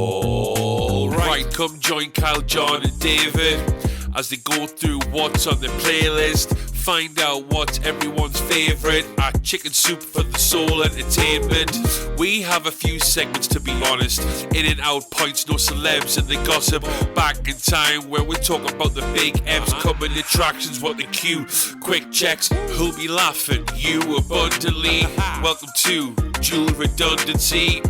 All right, come join Kyle, John, and David as they go through what's on the playlist. Find out what's everyone's favourite at Chicken Soup for the Soul Entertainment. We have a few segments, to be honest. In and out points, no celebs and the gossip. Back in time where we're talking about the big M's coming attractions, what the queue. Quick checks, who'll be laughing? You abundantly. Welcome to Dual Redundancy.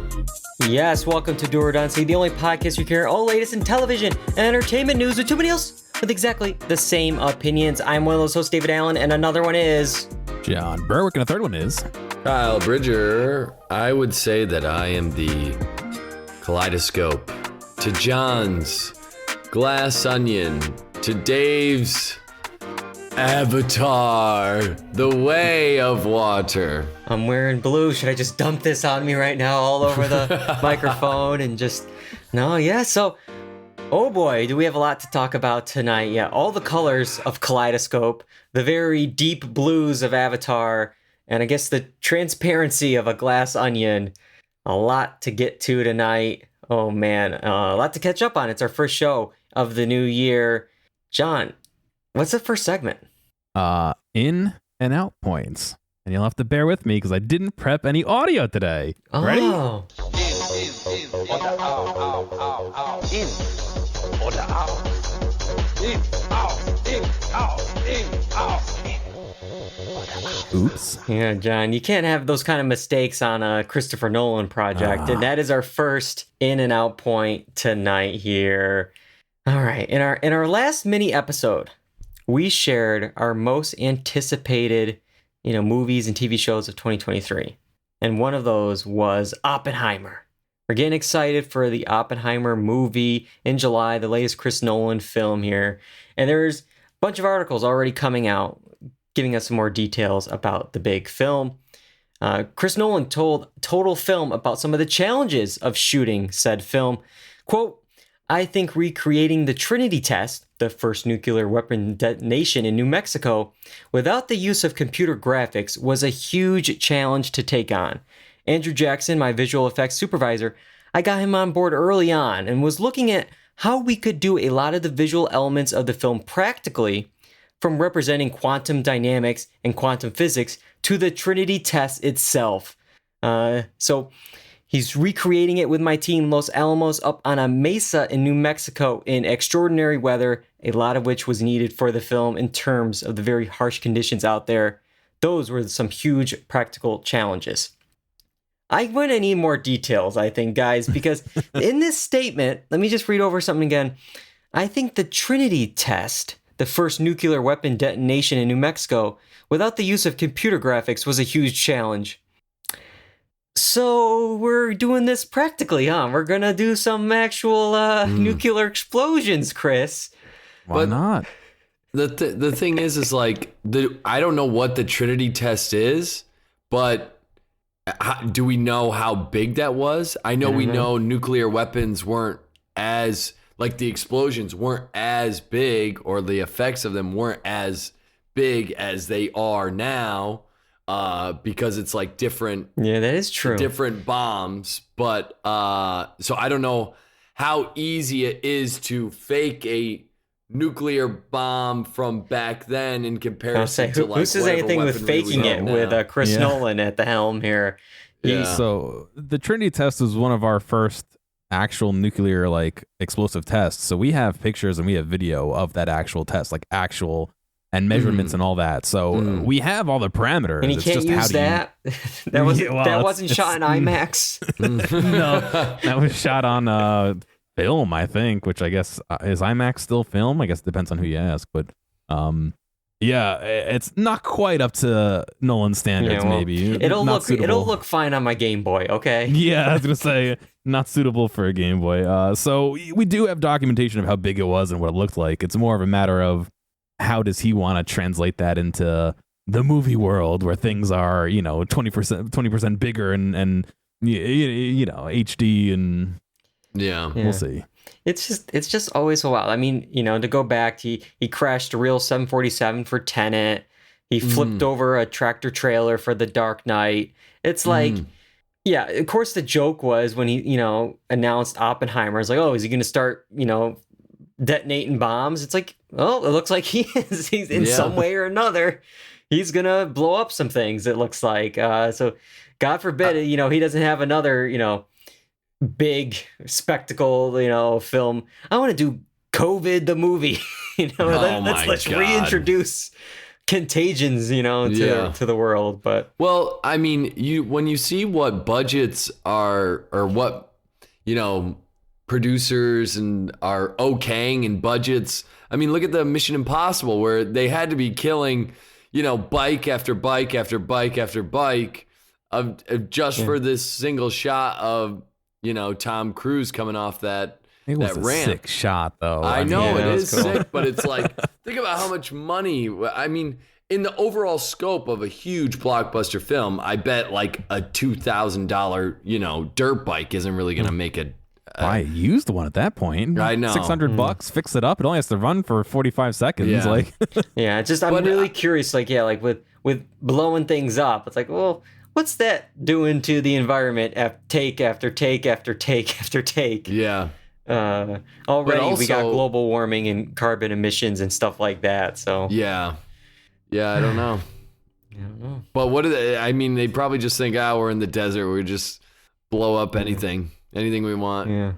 Yes, welcome to Dual Redundancy, the only podcast you hear all latest in television and entertainment news with too many else with exactly the same opinions. I'm one of those hosts, David Allen, and another one is John Berwick, and a third one is Kyle Bridger. I would say that I am the Kaleidoscope to John's Glass Onion to Dave's Avatar, The Way of Water. I'm wearing blue. Should I just dump this on me right now all over the microphone and just... No, yeah, so... Oh boy, do we have a lot to talk about tonight. Yeah, all the colors of Kaleidoscope, the very deep blues of Avatar, and I guess the transparency of a glass onion. A lot to get to tonight. Oh man, a lot to catch up on. It's our first show of the new year. John, what's the first segment? in and out points. And you'll have to bear with me because I didn't prep any audio today. Ready? Oops. Yeah, John, you can't have those kind of mistakes on a Christopher Nolan project. And that is our first in and out point tonight here. All right. In our last mini episode, we shared our most anticipated, movies and TV shows of 2023. And one of those was Oppenheimer. We're getting excited for the Oppenheimer movie in July, the latest Chris Nolan film here. And there's a bunch of articles already coming out giving us some more details about the big film. Chris Nolan told Total Film about some of the challenges of shooting said film. Quote, "I think recreating the Trinity test, the first nuclear weapon detonation in New Mexico, without the use of computer graphics was a huge challenge to take on. Andrew Jackson, my visual effects supervisor, I got him on board early on and was looking at how we could do a lot of the visual elements of the film practically, from representing quantum dynamics and quantum physics to the Trinity test itself. So he's recreating it with my team, Los Alamos, up on a mesa in New Mexico in extraordinary weather, a lot of which was needed for the film in terms of the very harsh conditions out there. Those were some huge practical challenges." I'm going to need more details, I think, guys, because in this statement, let me just read over something again. I think the Trinity test, the first nuclear weapon detonation in New Mexico, without the use of computer graphics was a huge challenge. So we're doing this practically, huh? We're going to do some actual nuclear explosions, Chris. Why not? The thing is like, I don't know what the Trinity test is, but do we know how big that was? I know we know nuclear weapons weren't as, like the explosions weren't as big, or the effects of them weren't as big as they are now, because it's like different. Yeah, that is true. Different bombs. But so I don't know how easy it is to fake a nuclear bomb from back then in comparison to like who says anything with faking it with Chris Nolan at the helm here. So the Trinity test was one of our first actual nuclear explosive tests. So we have pictures and we have video of that actual test, and measurements and all that. So we have all the parameters. And you can't use that. That wasn't shot in IMAX. No, that was shot on film, I think, which I guess is IMAX still film? I guess it depends on who you ask, but it's not quite up to Nolan standards. Maybe it'll look fine on my Game Boy. Okay. Yeah, I was gonna say not suitable for a Game Boy. So we do have documentation of how big it was and what it looked like. It's more of a matter of how does he want to translate that into the movie world where things are 20% bigger and HD and. Yeah, we'll see. It's just always a while. I mean, to go back, he crashed a real 747 for Tenet. He flipped over a tractor trailer for The Dark Knight. It's like, Yeah, of course the joke was when he, announced Oppenheimer. It's like, oh, is he going to start, detonating bombs? It's like, oh, it looks like he is. He's in some way or another. He's going to blow up some things, it looks like. So God forbid, he doesn't have another, big spectacle, film. I want to do COVID the movie. Let's reintroduce contagions, to the world. But well, I mean, when you see what budgets are, or what producers and are okaying in budgets. I mean, look at the Mission Impossible, where they had to be killing, bike after bike after bike after bike of just for this single shot of Tom Cruise coming off that a ramp. Sick shot, though. I know it is cool. sick, but it's like, think about how much money. I mean, in the overall scope of a huge blockbuster film, I bet like a $2,000, dirt bike isn't really going to make it. I used one at that point. I know. $600, fix it up. It only has to run for 45 seconds. Yeah. Like, yeah, I'm really curious. Like, like with blowing things up, it's like, well, what's that doing to the environment? Take after take after take after take. Yeah. Already we got global warming and carbon emissions and stuff like that. So yeah, I don't know. But what do they? I mean, they probably just think, we're in the desert. We just blow up anything we want. Yeah.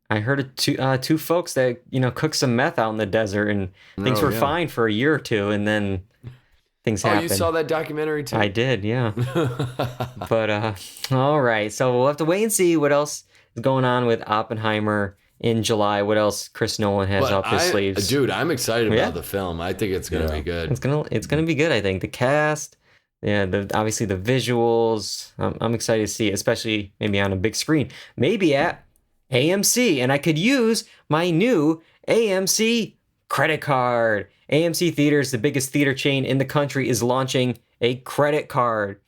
I heard of two folks that cook some meth out in the desert, and things were fine for a year or two, and then things happened. You saw that documentary too? I did, yeah. But all right, so we'll have to wait and see what else is going on with Oppenheimer in July. What else Chris Nolan has up his sleeves? Dude, I'm excited about the film. I think it's gonna be good. It's gonna be good. I think the cast, obviously the visuals. I'm excited to see, especially maybe on a big screen, maybe at AMC, and I could use my new AMC credit card. AMC Theaters, the biggest theater chain in the country, is launching a credit card.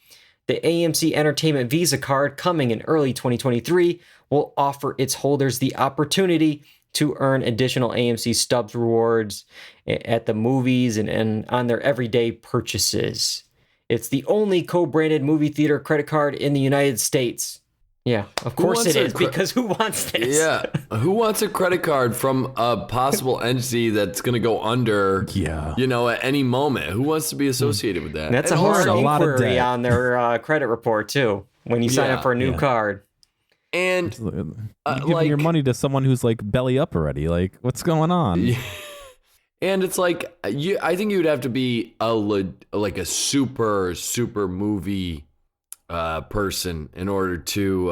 The AMC Entertainment Visa card, coming in early 2023, will offer its holders the opportunity to earn additional AMC Stubs rewards at the movies and on their everyday purchases. It's the only co-branded movie theater credit card in the United States. Yeah, of course it is, because who wants this? Yeah, who wants a credit card from a possible entity that's going to go under, at any moment? Who wants to be associated with that? That's a hard inquiry on their credit report, too, when you sign up for a new card. And you're giving your money to someone who's like belly up already. Like, what's going on? And it's like, I think you'd have to be a super, super movie person in order to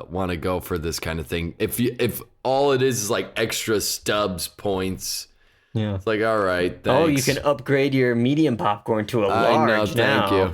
want to go for this kind of thing. If all it is like extra Stubs points, it's like, all right, thanks. Oh, you can upgrade your medium popcorn to a large now. Thank you.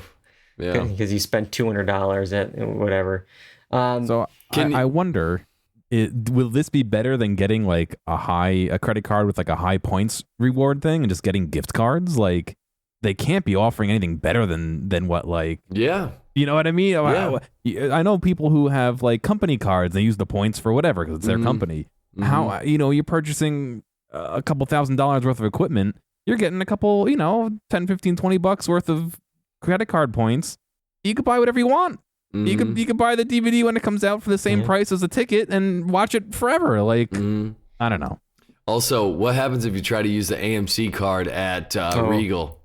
Yeah, because you spent $200 at whatever. So I wonder, will this be better than getting like a credit card with like a high points reward thing and just getting gift cards? Like, they can't be offering anything better than what, like, you know what I mean? Yeah. I know people who have like company cards. They use the points for whatever because it's their company. How, you're purchasing a couple $1,000s worth of equipment. You're getting a couple, 10, 15, $20 worth of credit card points. You could buy whatever you want. You could buy the DVD when it comes out for the same price as a ticket and watch it forever. Like, I don't know. Also, what happens if you try to use the AMC card at Regal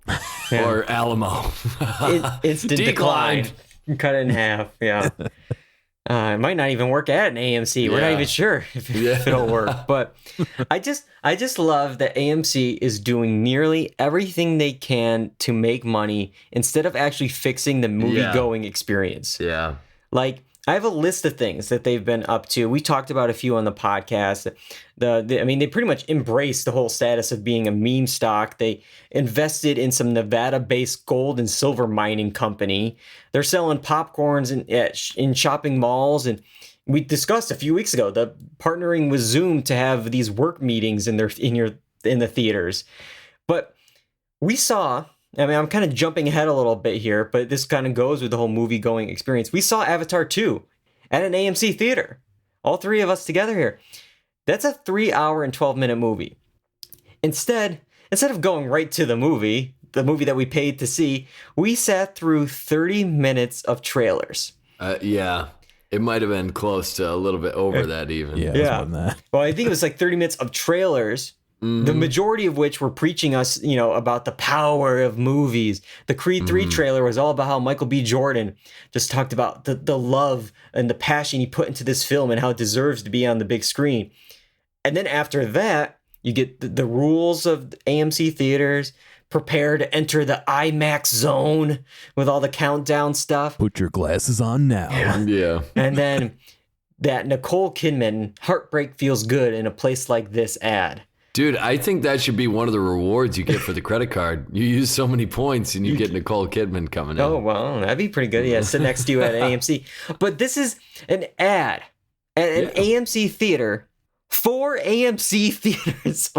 or Alamo? Instant decline. Cut it in half. Yeah. It might not even work at an AMC. We're not even sure if it'll work. But I just love that AMC is doing nearly everything they can to make money instead of actually fixing the movie-going experience. Yeah. Like, I have a list of things that they've been up to. We talked about a few on the podcast. They pretty much embraced the whole status of being a meme stock. They invested in some Nevada-based gold and silver mining company. They're selling popcorns in shopping malls. And we discussed a few weeks ago the partnering with Zoom to have these work meetings in the theaters. But we saw. I'm kind of jumping ahead a little bit here, but this kind of goes with the whole movie-going experience. We saw Avatar 2 at an AMC theater. All three of us together here. That's a 3-hour and 12-minute movie. Instead of going right to the movie that we paid to see, we sat through 30 minutes of trailers. Yeah. It might have been close to a little bit over that even. Yeah, it was more than that. Well, I think it was like 30 minutes of trailers, the majority of which were preaching us, about the power of movies. The Creed 3 trailer was all about how Michael B. Jordan just talked about the love and the passion he put into this film and how it deserves to be on the big screen. And then after that, you get the rules of AMC Theaters, prepare to enter the IMAX zone with all the countdown stuff. Put your glasses on now. Yeah. And then that Nicole Kidman heartbreak feels good in a place like this ad. Dude, I think that should be one of the rewards you get for the credit card. You use so many points and you get Nicole Kidman coming in. Oh, well, that'd be pretty good. Yeah, sit next to you at AMC. But this is an ad at an AMC theater for AMC theaters.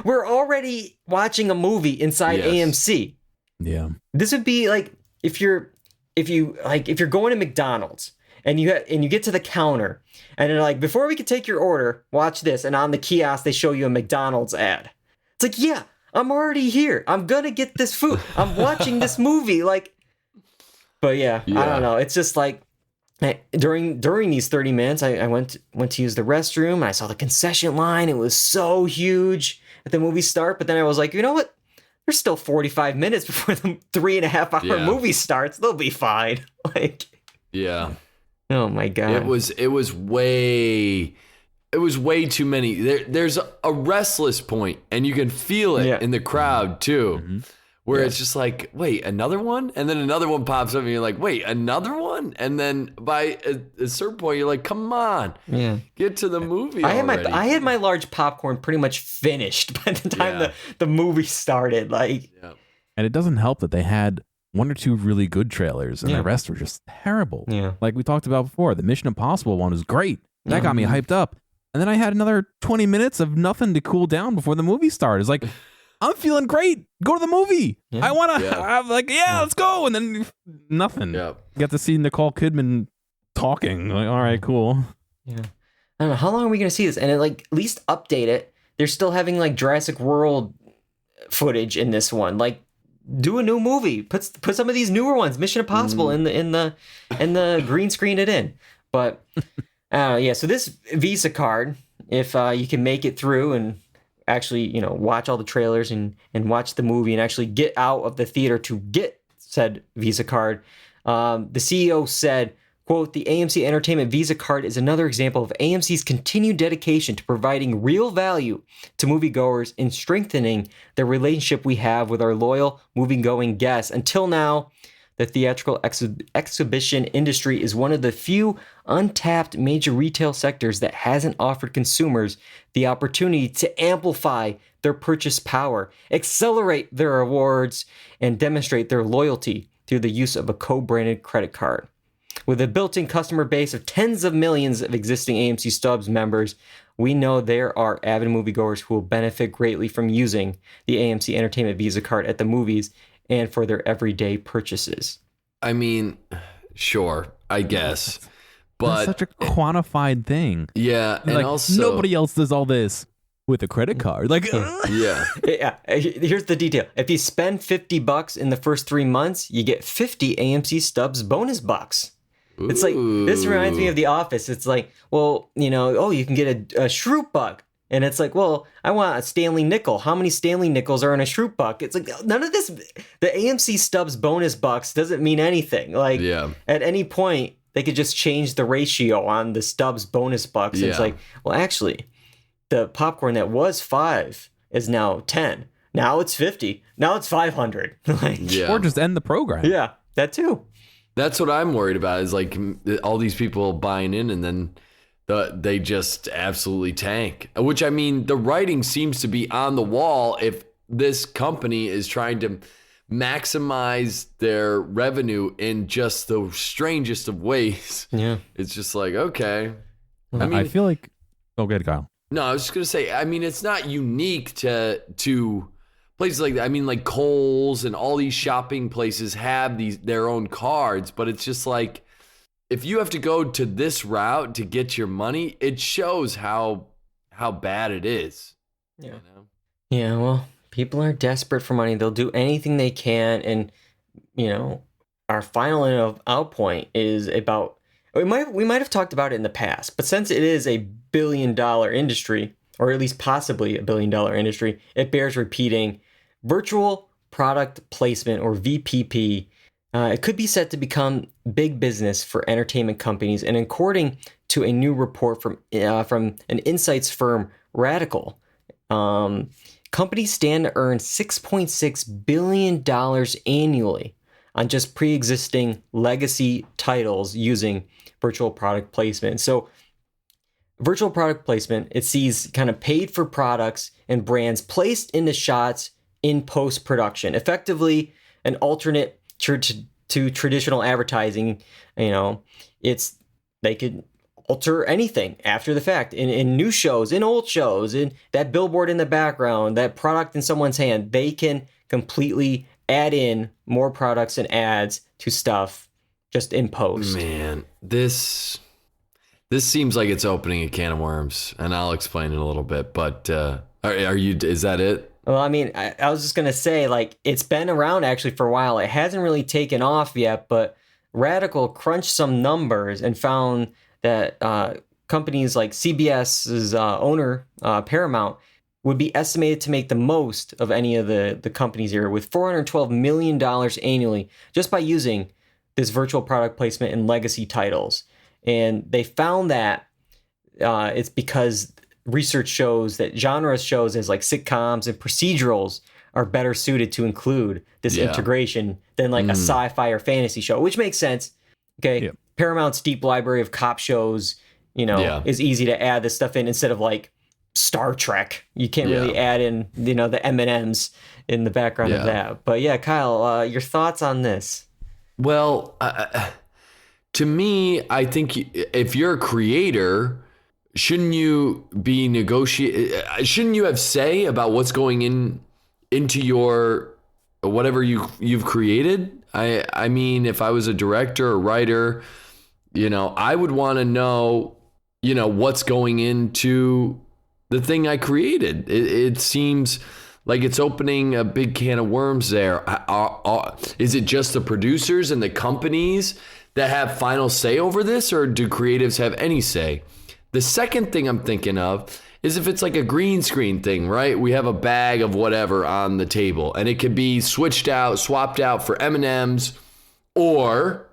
We're already watching a movie inside AMC. Yeah. This would be like if you're going to McDonald's and you get to the counter and they're like, before we can take your order, watch this. And on the kiosk, they show you a McDonald's ad. It's like, yeah, I'm already here. I'm going to get this food. I'm watching this movie. But yeah, I don't know. It's just like during these 30 minutes, I went to use the restroom and I saw the concession line. It was so huge at the movie start. But then I was like, you know what? There's still 45 minutes before the 3.5 hour movie starts. They'll be fine. Yeah. Oh my God. It was way too many. There's a restless point, and you can feel it in the crowd too, where it's just like, wait, another one? And then another one pops up and you're like, wait, another one? And then by a certain point, you're like, come on, get to the movie already. I had my large popcorn pretty much finished by the time the movie started. And it doesn't help that they had one or two really good trailers and the rest were just terrible. Yeah. Like we talked about before, the Mission Impossible one was great. That got me hyped up. And then I had another 20 minutes of nothing to cool down before the movie started. It's like, I'm feeling great. Go to the movie. I want to have let's go. And then nothing. Yeah. Get to see Nicole Kidman talking. Like, all right, cool. Yeah. I don't know. How long are we going to see this? And at least update it. They're still having Jurassic World footage in this one. Do a new movie. Put some of these newer ones, Mission Impossible, in the green screen it in. But so this Visa card, if you can make it through and actually watch all the trailers and watch the movie and actually get out of the theater to get said Visa card, the CEO said, quote, "The AMC Entertainment Visa card is another example of AMC's continued dedication to providing real value to moviegoers and strengthening the relationship we have with our loyal moviegoing guests. Until now, the theatrical exhibition industry is one of the few untapped major retail sectors that hasn't offered consumers the opportunity to amplify their purchase power, accelerate their rewards, and demonstrate their loyalty through the use of a co-branded credit card. With a built-in customer base of tens of millions of existing AMC Stubs members, we know there are avid moviegoers who will benefit greatly from using the AMC Entertainment Visa card at the movies and for their everyday purchases." I mean, sure, I guess. But that's such a quantified thing. Yeah, and also nobody else does all this with a credit card. Yeah. Here's the detail. If you spend $50 in the first 3 months, you get 50 AMC Stubs bonus bucks. It's like, this reminds me of The Office. It's like, well, you can get a Shroot Buck. And it's like, well, I want a Stanley Nickel. How many Stanley Nickels are in a Shroot Buck? It's like, none of this, the AMC Stubs bonus bucks doesn't mean anything. At any point, they could just change the ratio on the Stubs bonus bucks. It's like, well, actually, the popcorn that was 5 is now 10. Now it's 50. Now it's 500. Or just end the program. Yeah, that too. That's what I'm worried about is all these people buying in and then they just absolutely tank. Which, I mean, the writing seems to be on the wall if this company is trying to maximize their revenue in just the strangest of ways. Yeah. It's just like, okay. I feel like... Oh, good, Kyle. No, I was just going to say, I mean, it's not unique to places like that. I mean, like Kohl's and all these shopping places have their own cards, but it's just like, if you have to go to this route to get your money, it shows how bad it is. Yeah. Yeah, well, people are desperate for money. They'll do anything they can. And, our final out point is about, we might have talked about it in the past, but since it is a billion-dollar industry, or at least possibly a billion-dollar industry, it bears repeating. Virtual product placement, or VPP, it could be set to become big business for entertainment companies, and according to a new report from an insights firm, Radical, companies stand to earn $6.6 billion annually on just pre-existing legacy titles using virtual product placement. So virtual product placement, it sees kind of paid for products and brands placed into shots in post-production, effectively an alternate to traditional advertising. They could alter anything after the fact in new shows, in old shows, in that billboard in the background, that product in someone's hand. They can completely add in more products and ads to stuff just in post. Man, this seems like it's opening a can of worms, and I'll explain it a little bit. But is that it? Well, I mean, I was just going to say, like, it's been around actually for a while. It hasn't really taken off yet, but Radical crunched some numbers and found that companies like CBS's owner, Paramount, would be estimated to make the most of any of the companies here, with $412 million annually just by using this virtual product placement in legacy titles. And they found that it's because research shows that genre shows as like sitcoms and procedurals are better suited to include this integration than like a sci-fi or fantasy show, which makes sense. Okay. Yeah. Paramount's deep library of cop shows, is easy to add this stuff in instead of like Star Trek. You can't really add in, the M&Ms in the background of that. But yeah, Kyle, your thoughts on this? Well, to me, I think if you're a creator, shouldn't you be shouldn't you have say about what's going into your whatever you've created? I mean, if I was a director or writer, I would want to know, what's going into the thing I created. It seems like it's opening a big can of worms there. Is it just the producers and the companies that have final say over this, or do creatives have any say? The second thing I'm thinking of is if it's like a green screen thing, right? We have a bag of whatever on the table, and it could be swapped out for M&Ms, or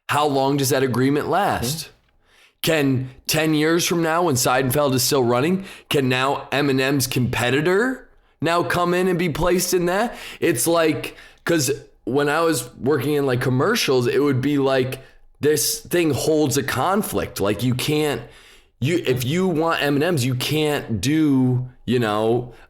how long does that agreement last? Can 10 years from now, when Seinfeld is still running, can now M&M's competitor now come in and be placed in that? It's like, because when I was working in like commercials, it would be like this thing holds a conflict. Like if you want M&Ms, you can't do,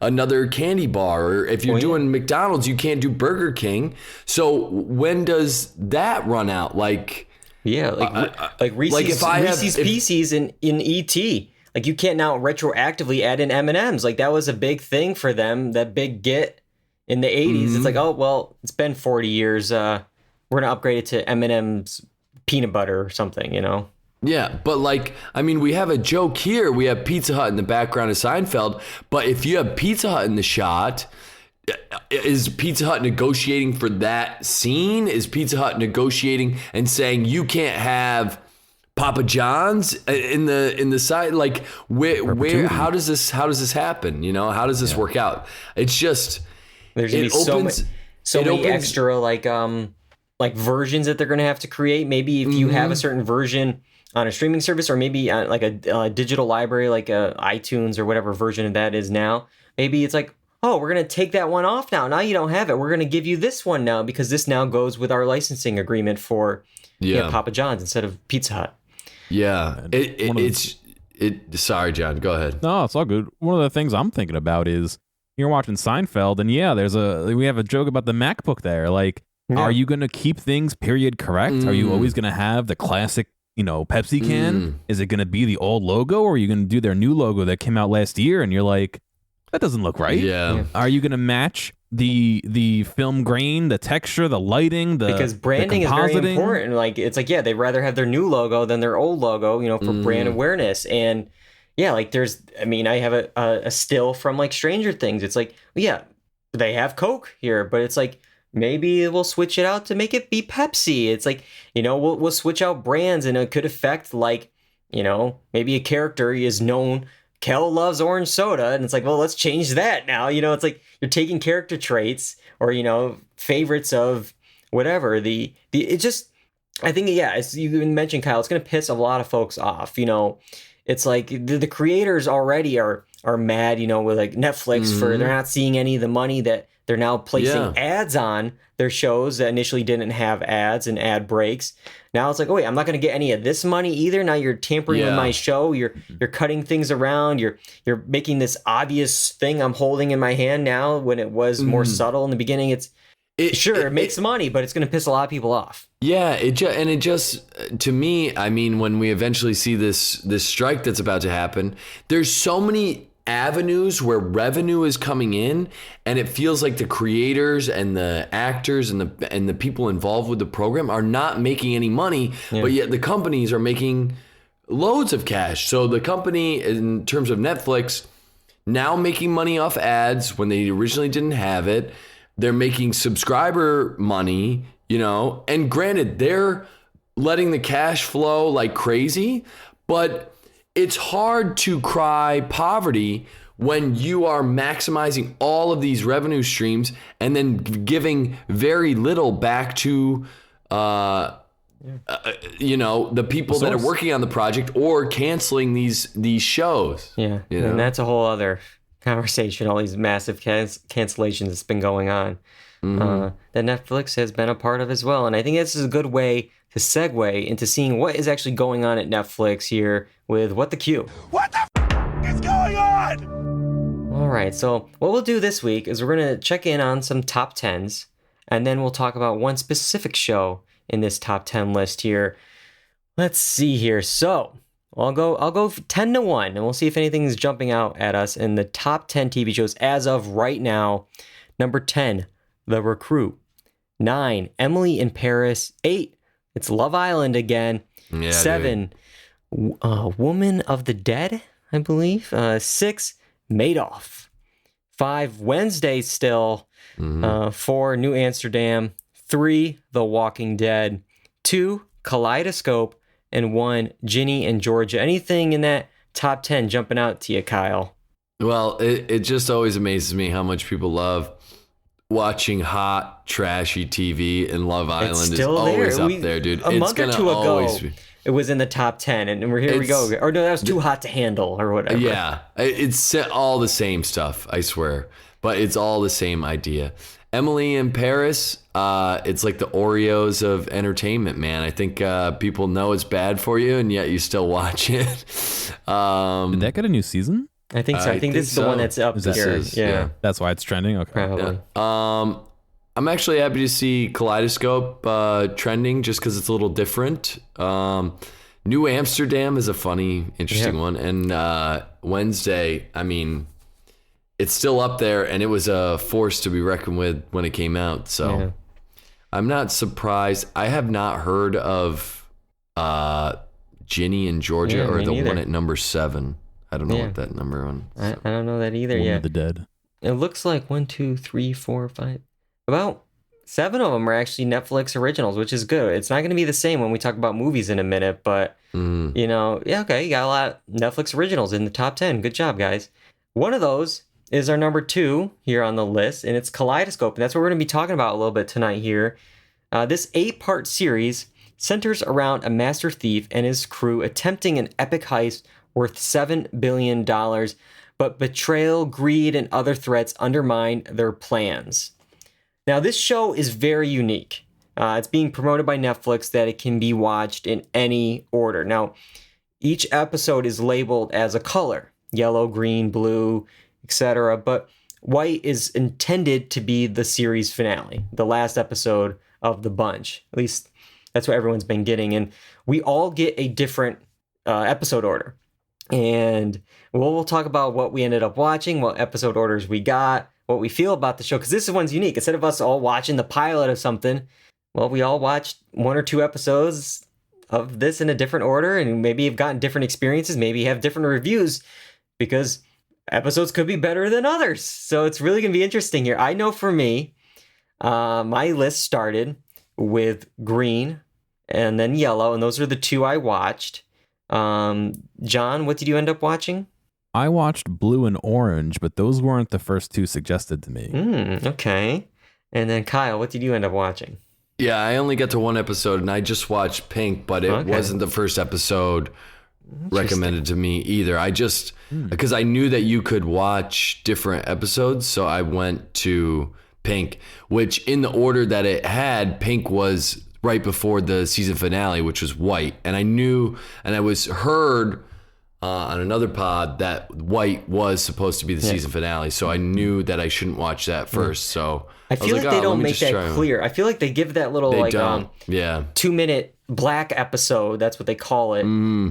another candy bar. Or if you're doing McDonald's, you can't do Burger King. So when does that run out? Like Reese's Pieces in E.T. Like, you can't now retroactively add in M&Ms. Like, that was a big thing for them, that big get in the 80s. Mm-hmm. It's like, oh, well, it's been 40 years. We're going to upgrade it to M&M's peanut butter or something, Yeah, but we have a joke here. We have Pizza Hut in the background of Seinfeld, but if you have Pizza Hut in the shot, is Pizza Hut negotiating for that scene? Is Pizza Hut negotiating and saying you can't have Papa John's in the side? Like, where how does this happen? How does this work out? It's just there's gonna be so many extra like versions that they're gonna have to create. Maybe if you have a certain version on a streaming service, or maybe like a digital library, like a iTunes or whatever version of that is now, maybe it's like, oh, we're going to take that one off now. Now you don't have it. We're going to give you this one now because this now goes with our licensing agreement for Papa John's instead of Pizza Hut. Yeah. Sorry, John, go ahead. No, it's all good. One of the things I'm thinking about is you're watching Seinfeld, and we have a joke about the MacBook there. Like, are you going to keep things period correct? Are you always going to have the classic, Pepsi can? Is it going to be the old logo, or are you going to do their new logo that came out last year? And you're like, that doesn't look right. Yeah. Are you going to match the film grain, the texture, the lighting, because branding is very important. Like, it's like, they'd rather have their new logo than their old logo, for brand awareness. And I have a still from like Stranger Things. It's like, they have Coke here, but it's like, maybe we'll switch it out to make it be Pepsi. It's like, we'll switch out brands, and it could affect, like, maybe a character is known, Kel loves orange soda, and it's like, well, let's change that now. It's like you're taking character traits or, favorites of whatever. It just, I think, yeah, as you mentioned, Kyle, it's going to piss a lot of folks off. It's like the creators already are mad, with like Netflix for they're not seeing any of the money that they're now placing ads on their shows that initially didn't have ads and ad breaks. Now it's like, oh wait, I'm not going to get any of this money either. Now you're tampering with my show. You're cutting things around. You're making this obvious thing I'm holding in my hand now when it was more subtle in the beginning. It makes money, but it's going to piss a lot of people off. Yeah, it just to me, I mean, when we eventually see this strike that's about to happen, there's so many avenues where revenue is coming in, and it feels like the creators and the actors and the people involved with the program are not making any money, but yet the companies are making loads of cash. So the company, in terms of Netflix, now making money off ads when they originally didn't have it. They're making subscriber money, and granted, they're letting the cash flow like crazy, but it's hard to cry poverty when you are maximizing all of these revenue streams and then giving very little back to, the people that are working on the project or canceling these shows. Yeah, and that's a whole other conversation, all these massive cancellations that's been going on that Netflix has been a part of as well. And I think this is a good way to segue into seeing what is actually going on at Netflix here with What the Q. What the is going on? All right, so what we'll do this week is we're going to check in on some top 10s, and then we'll talk about one specific show in this top 10 list here. Let's see here. So I'll go 10 to 1, and we'll see if anything's jumping out at us in the top 10 TV shows as of right now. Number 10, The Recruit. 9, Emily in Paris. 8, it's Love Island again. 7, Woman of the Dead, I believe. 6, Madoff. 5, Wednesday still. 4, New Amsterdam. 3, The Walking Dead. 2, Kaleidoscope. And 1, Ginny and Georgia. Anything in that top 10 jumping out to you, Kyle? Well, it just always amazes me how much people love watching hot, trashy TV, and Love Island is always up there, dude. A month or two ago, it was in the top 10, and here we go. Or no, that was too hot to handle, or whatever. Yeah, it's all the same stuff, I swear. But it's all the same idea. Emily in Paris, it's like the Oreos of entertainment, man. I think people know it's bad for you, and yet you still watch it. Did that get a new season? I think so. I think this is the one that's up here. Yeah. That's why it's trending? Okay. Probably. Yeah. I'm actually happy to see Kaleidoscope trending just because it's a little different. New Amsterdam is a funny, interesting one. And Wednesday, I mean, it's still up there, and it was a force to be reckoned with when it came out. So I'm not surprised. I have not heard of Ginny and Georgia or the one at number 7. I don't know what that number one. I don't know that either. Woman of the Dead. It looks like 1, 2, 3, 4, 5. About 7 of them are actually Netflix originals, which is good. It's not going to be the same when we talk about movies in a minute, but you got a lot of Netflix originals in the top 10. Good job, guys. One of those is our number 2 here on the list, and it's Kaleidoscope, and that's what we're going to be talking about a little bit tonight here. This 8-part series centers around a master thief and his crew attempting an epic heist worth $7 billion, but betrayal, greed, and other threats undermine their plans. Now, this show is very unique. It's being promoted by Netflix that it can be watched in any order. Now, each episode is labeled as a color, yellow, green, blue, etc., but white is intended to be the series finale, the last episode of the bunch. At least that's what everyone's been getting, and we all get a different episode order. And we'll talk about what we ended up watching, what episode orders we got, what we feel about the show, because this one's unique. Instead of us all watching the pilot of something, well, we all watched 1 or 2 episodes of this in a different order, and maybe have gotten different experiences, maybe have different reviews, because episodes could be better than others. So it's really going to be interesting here. I know for me, My list started with green and then yellow, and those are the two I watched. John, what did you end up watching? I watched blue and orange, but those weren't the first two suggested to me. Okay. And then Kyle, what did you end up watching? Yeah, I only got to one episode, and I just watched Pink, but it wasn't the first episode recommended to me either. I just, because I knew that you could watch different episodes, so I went to Pink, which in the order that it had, Pink was right before the season finale, which was White. And I knew, and I was heard on another pod that White was supposed to be the season finale, so I knew that I shouldn't watch that first. So I feel like they don't make that clear. I feel like they give that little 2-minute black episode, that's what they call it,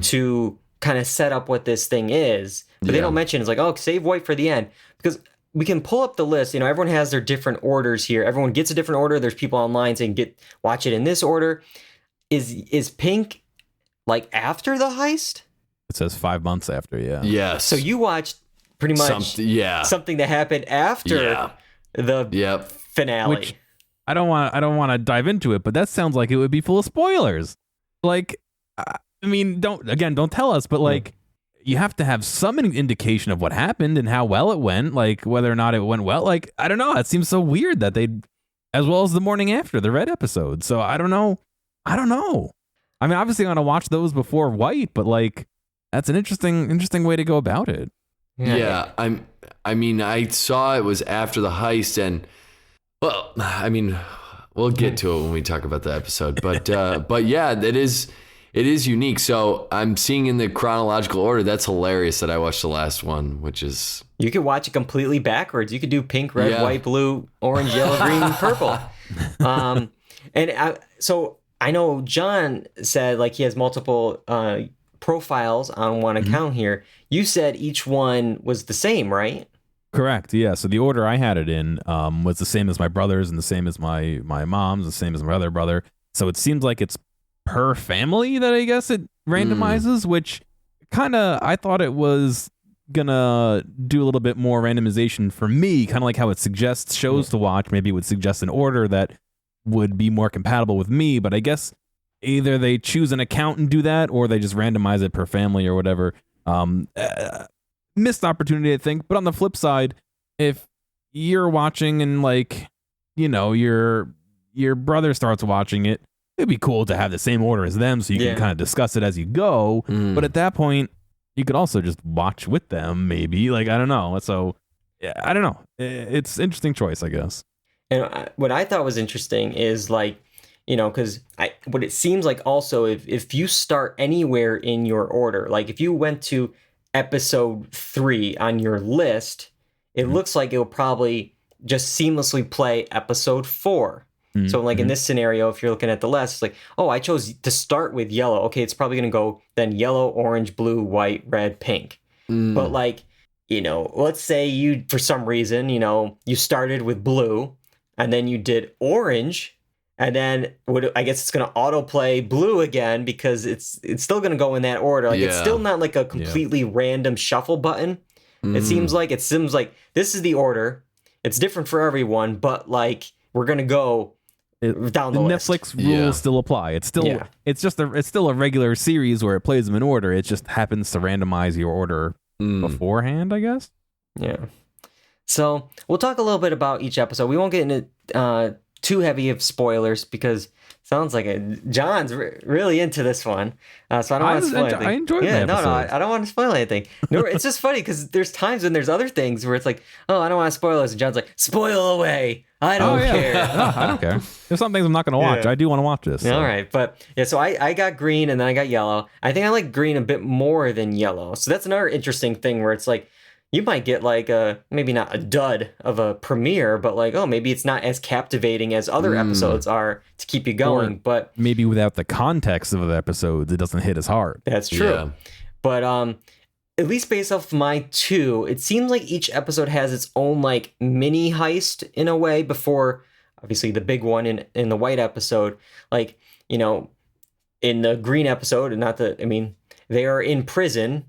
to kind of set up what this thing is. But they don't mention it's like, oh, save White for the end, because we can pull up the list. You know, everyone has their different orders here. Everyone gets a different order. There's people online saying watch it in this order. Is Pink like after the heist? It says 5 months after, yeah. Yes. So you watched pretty much something that happened after the finale. Which I don't want to dive into it, but that sounds like it would be full of spoilers. Like, I mean, don't tell us, but like, you have to have some indication of what happened and how well it went, like whether or not it went well. Like, I don't know. It seems so weird that as well as the morning after the Red episode. So I don't know. I mean, obviously I'm going to watch those before White, but like, that's an interesting way to go about it. Yeah. I mean, I saw it was after the heist, and well, I mean, we'll get to it when we talk about the episode, but yeah, it is unique. So I'm seeing in the chronological order. That's hilarious that I watched the last one, which is... You could watch it completely backwards. You could do pink, red, white, blue, orange, yellow, green, purple. So I know John said like he has multiple profiles on one account here. You said each one was the same, right? Correct. Yeah. So the order I had it in was the same as my brother's and the same as my mom's, the same as my other brother. So it seems like it's per family that I guess it randomizes, which kind of, I thought it was gonna do a little bit more randomization for me, kind of like how it suggests shows to watch. Maybe it would suggest an order that would be more compatible with me, but I guess either they choose an account and do that, or they just randomize it per family or whatever. Missed opportunity, I think. But on the flip side, if you're watching and like, you know, your brother starts watching it, it'd be cool to have the same order as them so you can kind of discuss it as you go. But at that point, you could also just watch with them, maybe. Like, I don't know. So, yeah, I don't know. It's an interesting choice, I guess. And what I thought was interesting is like, you know, because what it seems like also, if you start anywhere in your order, like if you went to episode 3 on your list, it looks like it'll probably just seamlessly play episode 4. So like in this scenario, if you're looking at the list, it's like, oh, I chose to start with yellow. Okay, it's probably going to go then yellow, orange, blue, white, red, pink. But like, you know, let's say you, for some reason, you know, you started with blue and then you did orange, and then I guess it's going to autoplay blue again because it's still going to go in that order. Like it's still not like a completely random shuffle button. It seems like this is the order. It's different for everyone, but like we're going to go down the list. Netflix rules still apply. It's still it's still a regular series where it plays them in order. It just happens to randomize your order beforehand, I guess. Yeah. So we'll talk a little bit about each episode. We won't get into too heavy of spoilers because it sounds like John's really into this one. So I don't want to spoil anything. I enjoyed the episode. I don't want to spoil anything. No, it's just funny because there's times when there's other things where it's like, oh, I don't want to spoil this. And John's like, spoil away. I don't care. No, I don't care. There's some things I'm not going to watch. I do want to watch this. So. All right. But yeah, so I got green and then I got yellow. I think I like green a bit more than yellow. So that's another interesting thing where it's like, you might get like maybe not a dud of a premiere, but like, oh, maybe it's not as captivating as other episodes are to keep you going. But maybe without the context of the episodes, it doesn't hit as hard. That's true. Yeah. But at least based off my 2, it seems like each episode has its own like mini heist in a way before obviously the big one in the White episode. Like, you know, in the Green episode, they are in prison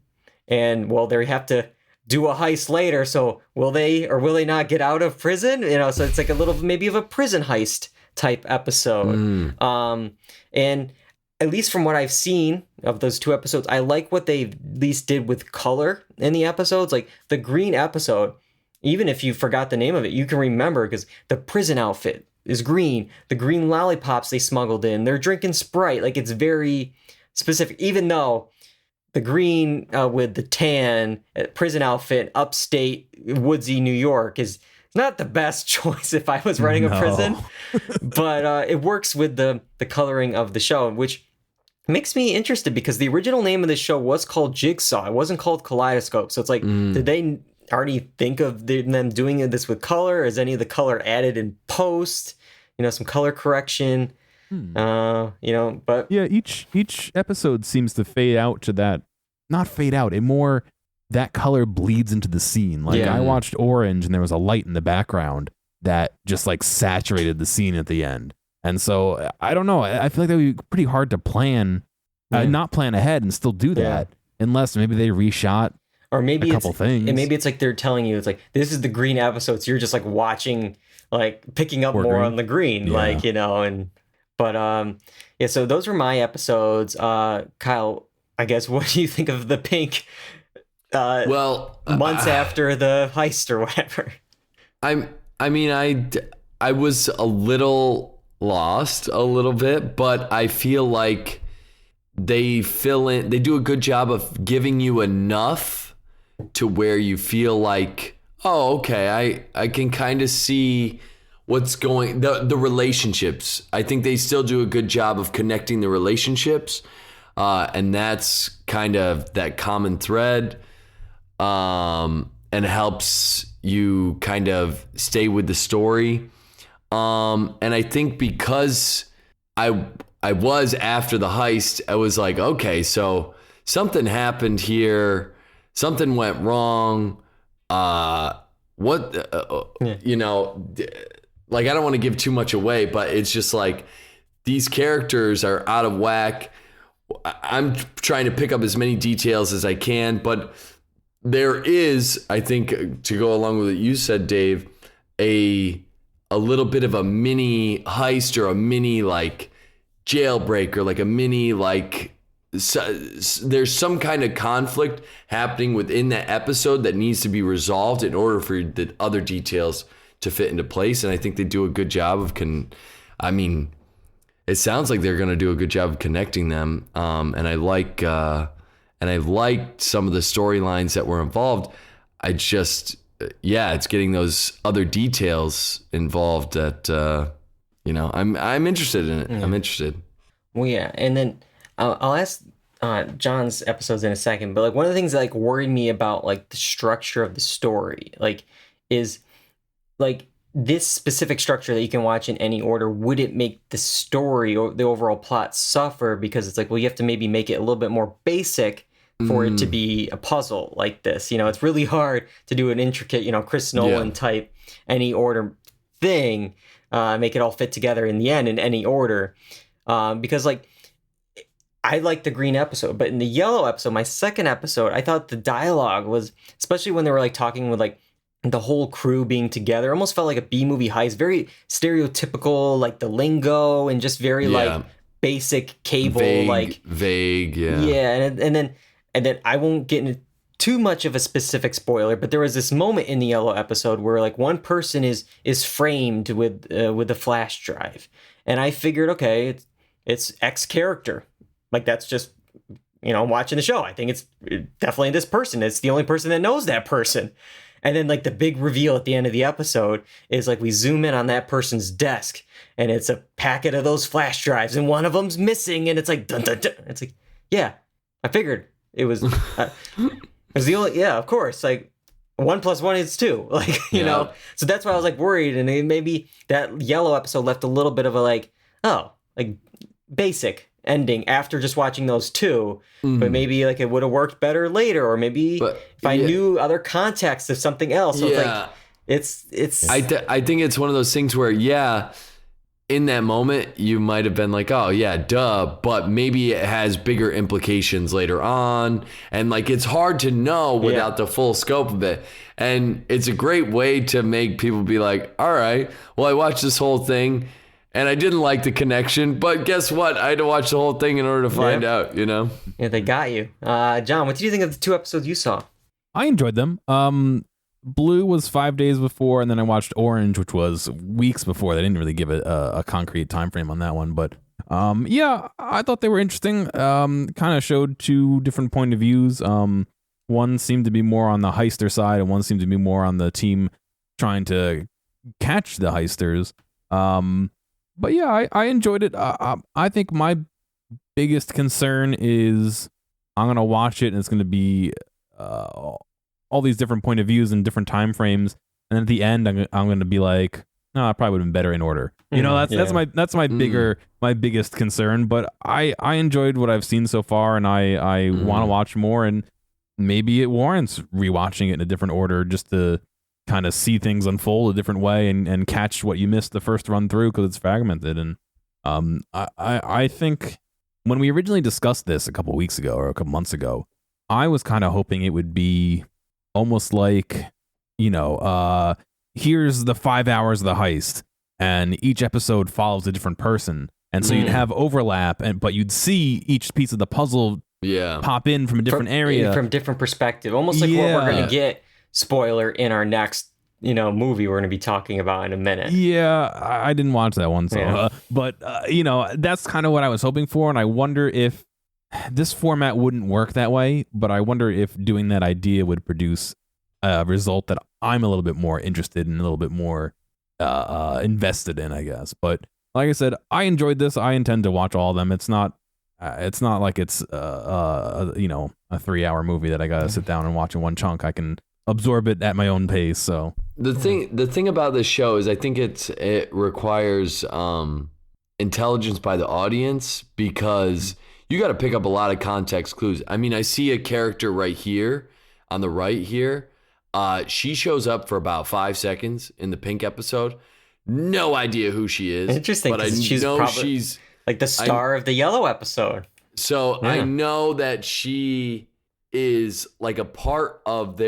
and well, they have to do a heist later. So will they or will they not get out of prison? So it's like a little maybe of a prison heist type episode. And at least from what I've seen of those 2 episodes, I like what they at least did with color in the episodes. Like the green episode, even if you forgot the name of it, you can remember because the prison outfit is green. The green lollipops they smuggled in, they're drinking Sprite. Like it's very specific, even though the green with the tan prison outfit, upstate woodsy New York is not the best choice if I was running a prison, but it works with the coloring of the show, which makes me interested because the original name of the show was called Jigsaw. It wasn't called Kaleidoscope. So it's like, did they already think of them doing this with color? Is any of the color added in post? Some color correction. But yeah, each episode seems to fade out to that. Not fade out. That color bleeds into the scene. Like I watched Orange, and there was a light in the background that just like saturated the scene at the end. And so I don't know. I feel like that would be pretty hard to plan, not plan ahead and still do that, unless maybe they reshot or maybe a couple things. And maybe it's like they're telling you, it's like this is the green episode, so you're just like watching, like picking up more green. On the green, So those were my episodes. Kyle, I guess what do you think of the pink? Months after the heist or whatever. I was a little lost a little bit, but I feel like they do a good job of giving you enough to where you feel like, oh, okay, I can kind of see what's going, the relationships. I think they still do a good job of connecting the relationships, and that's kind of that common thread, and helps you kind of stay with the story. And I think because I was after the heist, I was like, okay, so something happened here, something went wrong. Like I don't want to give too much away, but it's just like these characters are out of whack. I'm trying to pick up as many details as I can, but there is, I think, to go along with what you said, Dave, a little bit of a mini heist or a mini like jailbreak or like a mini like there's some kind of conflict happening within that episode that needs to be resolved in order for the other details to fit into place. And I think they do a good job of it sounds like they're going to do a good job of connecting them. And I liked some of the storylines that were involved. It's getting those other details involved that, I'm interested in it. Yeah. I'm interested. Well, yeah. And then I'll ask John's episodes in a second, but like one of the things that like worried me about like the structure of the story, like is like this specific structure that you can watch in any order, would it make the story or the overall plot suffer? Because it's like, well, you have to maybe make it a little bit more basic for it to be a puzzle like this. It's really hard to do an intricate, Chris Nolan type any order thing, make it all fit together in the end in any order. Because like, I like the green episode, but in the yellow episode, my second episode, I thought the dialogue was, especially when they were like talking with like the whole crew being together, almost felt like a B-movie heist, very stereotypical, like the lingo and just very like basic cable, vague. And then I won't get into too much of a specific spoiler, but there was this moment in the yellow episode where like one person is framed with a flash drive, and I figured, okay, it's X character, like that's just watching the show. I think it's definitely this person. It's the only person that knows that person. And then like the big reveal at the end of the episode is like we zoom in on that person's desk, and it's a packet of those flash drives, and one of them's missing, and it's like dun, dun, dun. It's like, yeah, I figured. It was the only, of course, like 1 + 1 is 2, like, so that's why I was like worried. And maybe that yellow episode left a little bit of a like basic ending after just watching those two, but maybe like it would have worked better later, or maybe if I knew other context of something else. So it's like, it's, I think it's one of those things where, in that moment, you might have been like, oh, yeah, duh. But maybe it has bigger implications later on. And like, it's hard to know without the full scope of it. And it's a great way to make people be like, all right, well, I watched this whole thing and I didn't like the connection. But guess what? I had to watch the whole thing in order to find out, you know? Yeah, they got you. John, what did you think of the 2 episodes you saw? I enjoyed them. Blue was 5 days before, and then I watched Orange, which was weeks before. They didn't really give it a concrete time frame on that one, but yeah, I thought they were interesting. Kind of showed 2 different point of views. One seemed to be more on the heister side, and one seemed to be more on the team trying to catch the heisters. But yeah, I enjoyed it. I think my biggest concern is I'm gonna watch it, and it's gonna be all these different point of views and different time frames, and then at the end I'm going to be like, no, I probably would have been better in order. You know, that's my biggest concern. But I enjoyed what I've seen so far, and I want to watch more, and maybe it warrants rewatching it in a different order just to kind of see things unfold a different way and catch what you missed the first run through because it's fragmented. And I think when we originally discussed this a couple weeks ago or a couple months ago, I was kind of hoping it would be almost like, you know, here's the 5 hours of the heist, and each episode follows a different person, and so you'd have overlap, but you'd see each piece of the puzzle pop in from a different area, from different perspective, almost like what we're going to get. Spoiler in our next, movie we're going to be talking about in a minute. Yeah, I didn't watch that one, so but that's kind of what I was hoping for, and I wonder if this format wouldn't work that way, but I wonder if doing that idea would produce a result that I'm a little bit more interested in, a little bit more invested in, I guess. But like I said, I enjoyed this. I intend to watch all of them. It's not like it's a 3-hour movie that I gotta sit down and watch in one chunk. I can absorb it at my own pace. So the thing about this show is I think it requires intelligence by the audience, because you got to pick up a lot of context clues. I mean, I see a character right here on the right here. She shows up for about 5 seconds in the Pink episode. No idea who she is. Interesting, but I know she's like the star of the Yellow episode. So yeah. I know that she is like a part of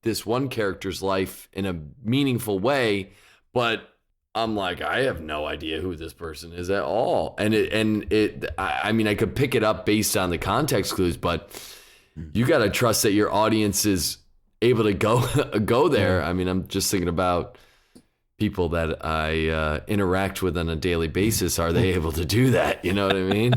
this one character's life in a meaningful way, but I'm like, I have no idea who this person is at all. I mean, I could pick it up based on the context clues, but you got to trust that your audience is able to go there. I mean, I'm just thinking about people that I interact with on a daily basis. Are they able to do that? You know what I mean?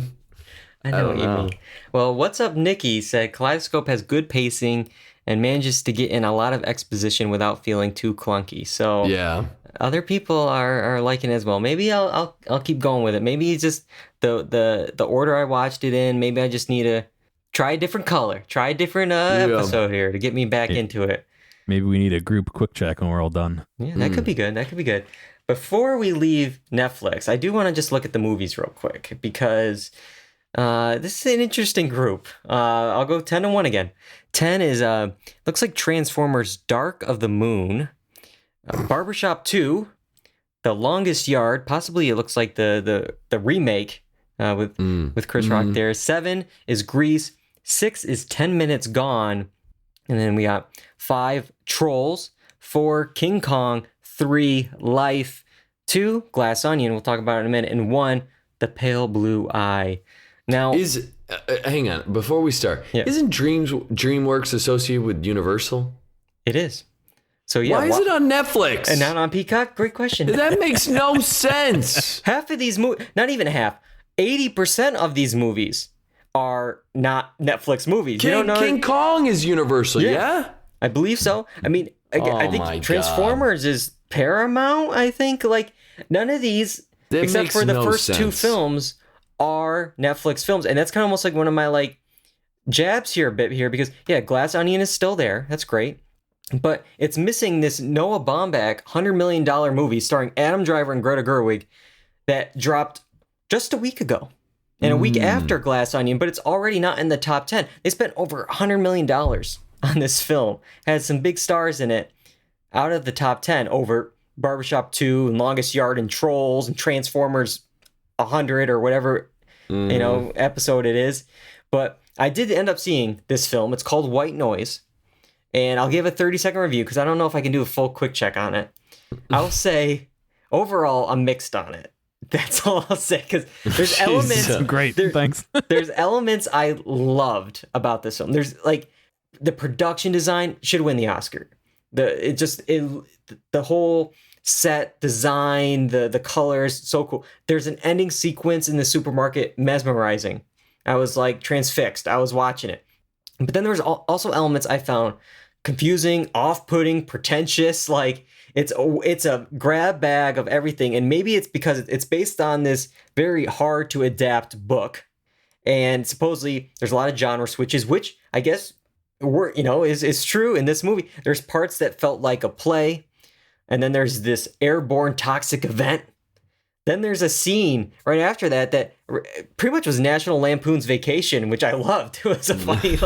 I know what you mean. Well, What's Up, Nikki said Kaleidoscope has good pacing and manages to get in a lot of exposition without feeling too clunky. So yeah. Other people are liking it as well. Maybe I'll keep going with it. Maybe it's just the order I watched it in. Maybe I just need to try a different color, try a different episode here to get me back into it. Maybe we need a group quick check when we're all done. Yeah, that could be good. That could be good. Before we leave Netflix, I do want to just look at the movies real quick because this is an interesting group. I'll go 10 to 1 again. 10 is looks like Transformers: Dark of the Moon. Barbershop 2, The Longest Yard, possibly it looks like the remake with Chris Rock there. 7 is Grease. 6 is 10 Minutes Gone. And then we got 5, Trolls. 4, King Kong. 3, Life. 2, Glass Onion, we'll talk about it in a minute. And 1, The Pale Blue Eye. Now, hang on, before we start, isn't DreamWorks associated with Universal? It is. So yeah, why is it on Netflix and not on Peacock? Great question. That makes no sense. Half of these movies, not even half, 80% of these movies are not Netflix movies. King Kong is Universal, yeah? I believe so. I mean, I think Transformers is Paramount, I think. Like, none of these, except for the first 2 films, are Netflix films. And that's kind of almost like one of my, jabs here a bit here, because, Glass Onion is still there. That's great. But it's missing this Noah Baumbach $100 million movie starring Adam Driver and Greta Gerwig that dropped just a week ago. And a week after Glass Onion, but it's already not in the top 10. They spent over $100 million on this film. Had some big stars in it out of the top 10 over Barbershop 2 and Longest Yard and Trolls and Transformers 100 or whatever, episode it is. But I did end up seeing this film. It's called White Noise. And I'll give a 30-second review because I don't know if I can do a full quick check on it. I'll say, overall, I'm mixed on it. That's all I'll say, because there's elements. Great, thanks. There's elements I loved about this film. There's like the production design should win the Oscar. The whole set design, the colors, so cool. There's an ending sequence in the supermarket, mesmerizing. I was like transfixed. I was watching it. But then there was also elements I found confusing, off-putting, pretentious. Like it's a grab bag of everything. And maybe it's because it's based on this very hard to adapt book. And supposedly there's a lot of genre switches, which I guess is true in this movie. There's parts that felt like a play. And then there's this airborne toxic event. Then there's a scene right after that pretty much was National Lampoon's Vacation, which I loved. It was a funny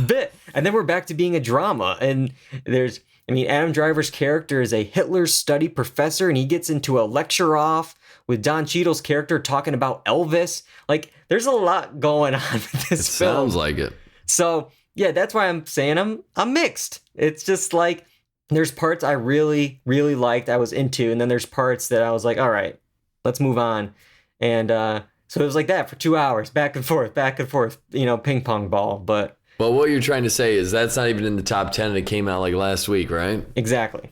bit. And then we're back to being a drama. And Adam Driver's character is a Hitler study professor, and he gets into a lecture off with Don Cheadle's character talking about Elvis. Like, there's a lot going on with this film. Sounds like it. So, yeah, that's why I'm saying I'm mixed. It's just like there's parts I really, really liked, I was into, and then there's parts that I was like, all right, let's move on. And so it was like that for 2 hours, back and forth, ping pong ball. But what you're trying to say is that's not even in the top 10 and it came out like last week, right? Exactly.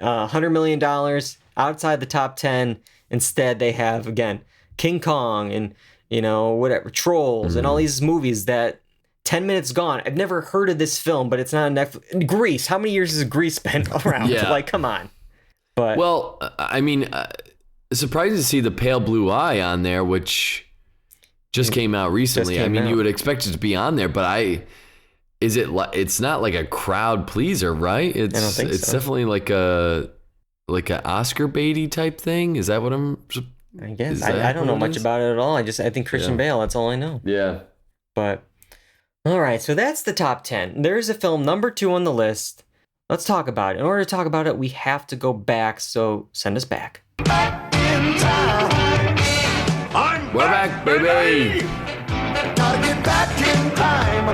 $100 million outside the top 10. Instead, they have, again, King Kong and, whatever, Trolls and all these movies that 10 minutes gone. I've never heard of this film, but it's not on Netflix. Grease. How many years has Grease been around? Yeah. Like, come on. But surprised to see the Pale Blue Eye on there, which just came out recently. You would expect it to be on there, but it's not like a crowd pleaser, right? I don't think it's so. definitely like an Oscar baity type thing. Is that what I guess I don't know much about it at all. I think Christian Bale. That's all I know. Yeah. But all right, so that's the top 10. There's a film number 2 on the list. Let's talk about it. In order to talk about it, we have to go back. So send us back. We're back, baby. Gotta get back in time.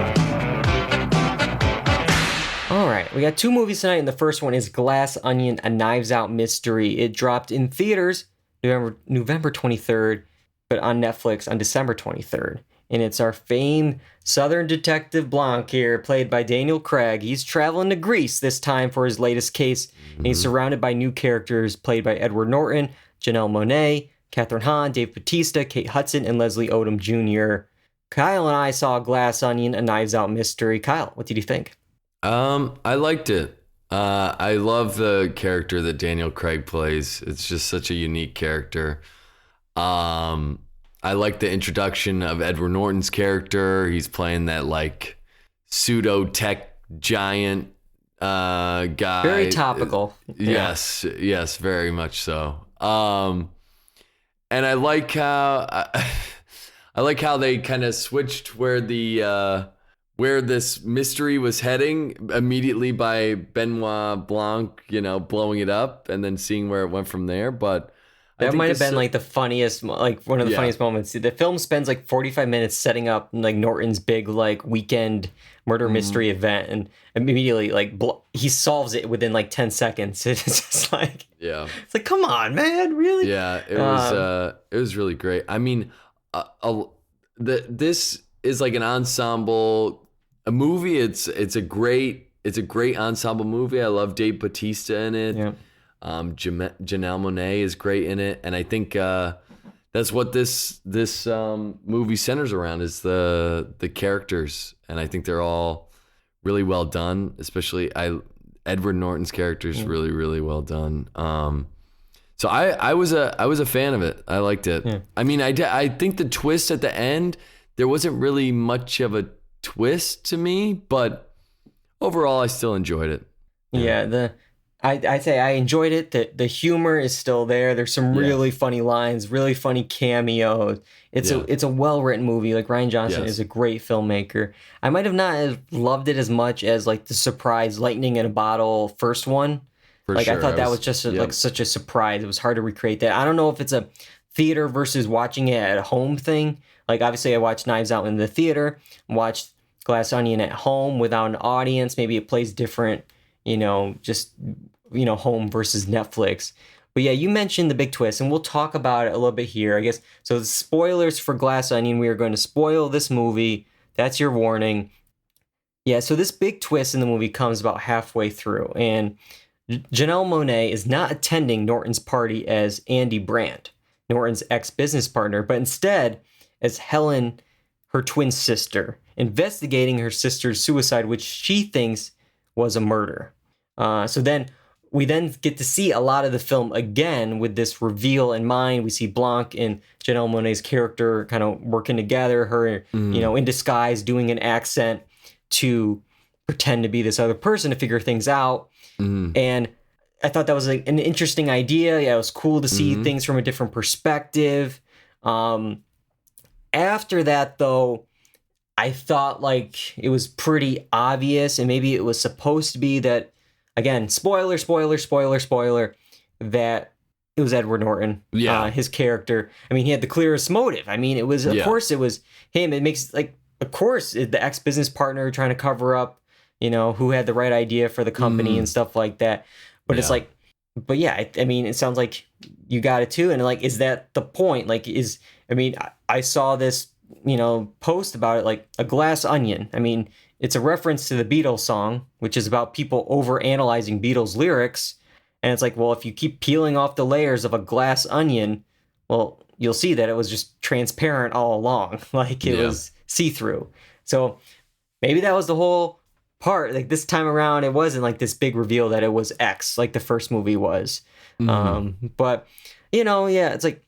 All right, we got 2 movies tonight, and the first one is Glass Onion, a Knives Out mystery. It dropped in theaters November 23rd, but on Netflix on December 23rd. And it's our famed Southern Detective Blanc here, played by Daniel Craig. He's traveling to Greece this time for his latest case, and he's surrounded by new characters played by Edward Norton, Janelle Monáe, Catherine Hahn, Dave Bautista, Kate Hudson, and Leslie Odom Jr. Kyle and I saw Glass Onion, a Knives Out mystery. Kyle, what did you think? I liked it. I love the character that Daniel Craig plays. It's just such a unique character. I like the introduction of Edward Norton's character. He's playing that like pseudo tech giant guy. Very topical. Yes, very much so. And I like how they kind of switched where this mystery was heading immediately by Benoit Blanc, blowing it up and then seeing where it went from there. But that might have been like the funniest, like one of the funniest moments. The film spends like 45 minutes setting up like Norton's big like weekend murder mystery event, and immediately like he solves it within like 10 seconds. It's just like, it's like, come on, man, really? Yeah, it was really great. I mean, this is like an ensemble, a movie. It's a great ensemble movie. I love Dave Bautista in it. Yeah. Janelle Monáe is great in it, and I think that's what this movie centers around is the characters, and I think they're all really well done. Especially Edward Norton's character is really, really well done. So I was a fan of it. I liked it. Yeah. I mean, I think the twist at the end, there wasn't really much of a twist to me, but overall I still enjoyed it. Yeah, I'd say I enjoyed it. The humor is still there. There's some really funny lines, really funny cameos. It's a well-written movie. Like Rian Johnson is a great filmmaker. I might have not loved it as much as like the surprise lightning in a bottle first one. For like sure. I thought that was just like such a surprise. It was hard to recreate that. I don't know if it's a theater versus watching it at home thing. Like obviously I watched Knives Out in the theater, watched Glass Onion at home without an audience. Maybe it plays different, just home versus Netflix. But yeah, you mentioned the big twist, and we'll talk about it a little bit here, I guess. So the spoilers for Glass Onion, we are going to spoil this movie. That's your warning. Yeah, so this big twist in the movie comes about halfway through, and Janelle Monáe is not attending Norton's party as Andy Brandt, Norton's ex-business partner, but instead as Helen, her twin sister, investigating her sister's suicide, which she thinks was a murder. We then get to see a lot of the film again with this reveal in mind. We see Blanc and Janelle Monáe's character kind of working together, her, in disguise, doing an accent to pretend to be this other person to figure things out. And I thought that was an interesting idea. Yeah, it was cool to see things from a different perspective. After that, though, I thought like it was pretty obvious, and maybe it was supposed to be that, again, spoiler, that it was Edward Norton, his character. I mean, he had the clearest motive. I mean, it was, of course, it was him. It makes, like, of course, the ex-business partner trying to cover up, who had the right idea for the company and stuff like that. But it's like, but yeah, I mean, it sounds like you got it too. And like, is that the point? Like, I saw this, post about it, like a glass onion. I mean, it's a reference to the Beatles song, which is about people over-analyzing Beatles lyrics. And it's like, well, if you keep peeling off the layers of a glass onion, well, you'll see that it was just transparent all along. Like it was see-through. So maybe that was the whole part. Like this time around, it wasn't like this big reveal that it was X, like the first movie was. But, it's like,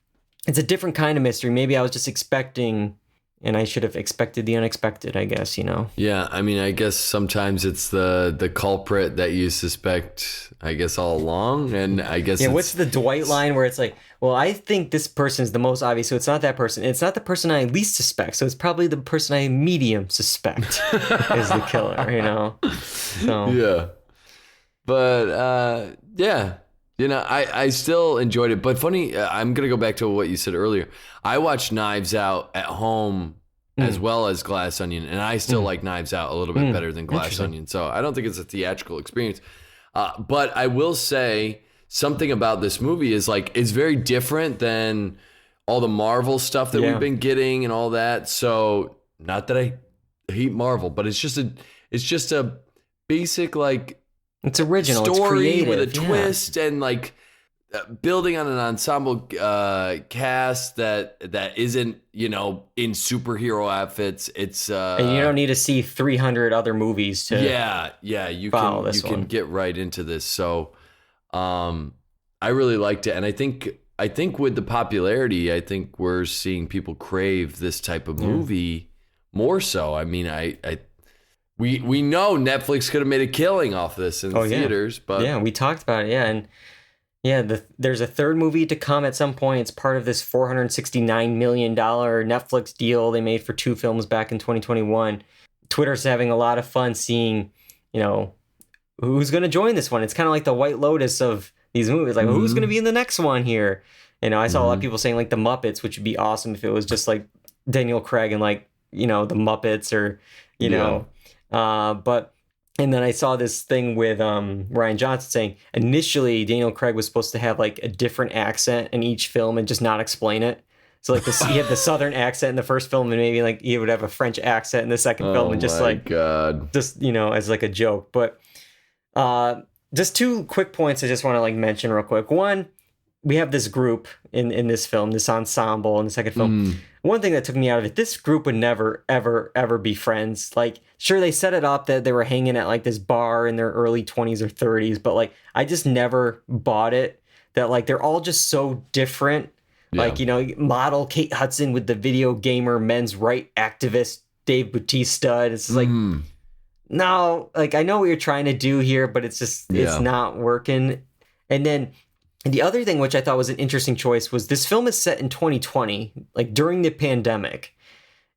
it's a different kind of mystery. Maybe I was just expecting, and I should have expected the unexpected, I guess, Yeah, I mean, I guess sometimes it's the culprit that you suspect, I guess, all along. And I guess what's the Dwight line where it's like, well, I think this person is the most obvious, so it's not that person. It's not the person I least suspect, so it's probably the person I medium suspect is the killer, So. Yeah. But, I still enjoyed it. But funny, I'm going to go back to what you said earlier. I watched Knives Out at home as well as Glass Onion, and I still like Knives Out a little bit better than Glass Onion. So I don't think it's a theatrical experience. But I will say something about this movie is like it's very different than all the Marvel stuff that we've been getting and all that. So not that I hate Marvel, but it's just a basic like it's original story, it's creative, with a twist and like building on an ensemble cast that isn't in superhero outfits. It's and you don't need to see 300 other movies to you can get right into this. So I really liked it, and I think with the popularity, I think we're seeing people crave this type of movie more so. I mean, we know Netflix could have made a killing off this in theaters, but we talked about it, and there's a third movie to come at some point. It's part of this $469 million Netflix deal they made for 2 films back in 2021. Twitter's having a lot of fun seeing, who's going to join this one. It's kind of like the White Lotus of these movies. Like, who's going to be in the next one here? I saw a lot of people saying like the Muppets, which would be awesome if it was just like Daniel Craig and like, the Muppets or, and then I saw this thing with Ryan Johnson saying initially Daniel Craig was supposed to have like a different accent in each film and just not explain it. So like he had the Southern accent in the first film, and maybe like he would have a French accent in the second film, and just like just as like a joke. But just 2 quick points I just want to like mention real quick. One, we have this group in this film, this ensemble in the second film. One thing that took me out of it, this group would never, ever, ever be friends. Like, sure, they set it up that they were hanging at like this bar in their early 20s or 30s, but like, I just never bought it that like they're all just so different. Yeah. Like, model Kate Hudson with the video gamer men's right activist Dave Bautista. It's like, no, like I know what you're trying to do here, but it's just, it's not working. And then the other thing, which I thought was an interesting choice, was this film is set in 2020, like during the pandemic.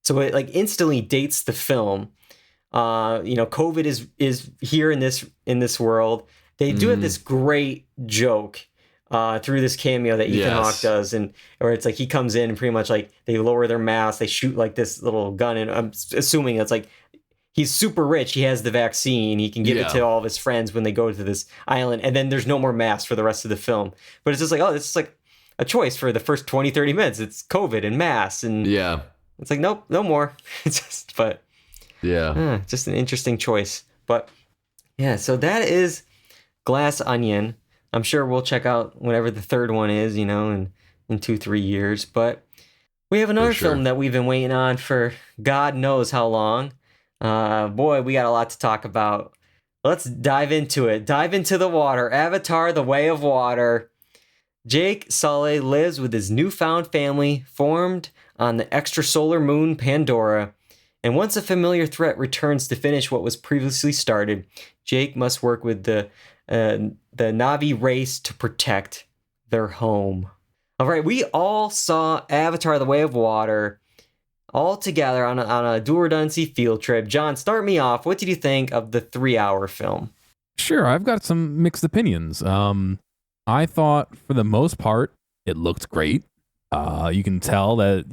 So it like instantly dates the film. COVID is here in this world. they do have this great joke through this cameo that Ethan Hawke does, and or it's like he comes in and pretty much like they lower their mask, they shoot like this little gun, and I'm assuming it's like he's super rich, he has the vaccine, he can give it to all of his friends when they go to this island, and then there's no more masks for the rest of the film. But it's just like, oh, this is like a choice for the first 20-30 minutes. It's COVID and masks, and it's like, nope, no more. It's just, but just an interesting choice. But yeah, so that is Glass Onion. I'm sure we'll check out whatever the third one is, in 2-3 years. But we have another film that we've been waiting on for God knows how long. Boy, we got a lot to talk about. Let's dive into it. Dive into the water. Avatar: The Way of Water. Jake Sully lives with his newfound family formed on the extrasolar moon Pandora. And once a familiar threat returns to finish what was previously started, Jake must work with the Na'vi race to protect their home. All right, we all saw Avatar: The Way of Water all together on a do or done see field trip. John, start me off. What did you think of the 3-hour film? Sure, I've got some mixed opinions. I thought for the most part it looked great. You can tell that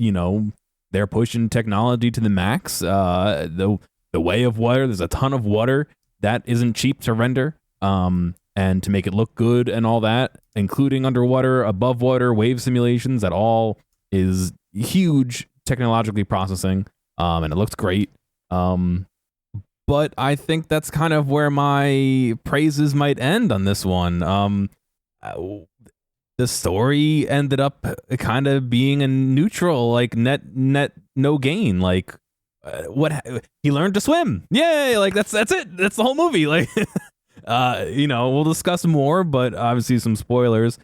they're pushing technology to the max. The Way of Water, there's a ton of water that isn't cheap to render. And to make it look good and all that, including underwater, above water, wave simulations, that all is huge technologically processing, and it looked great. But I think that's kind of where my praises might end on this one. The story ended up kind of being a neutral, like net no gain. Like what he learned to swim, yay! Like that's it. That's the whole movie. Like. We'll discuss more, but obviously some spoilers.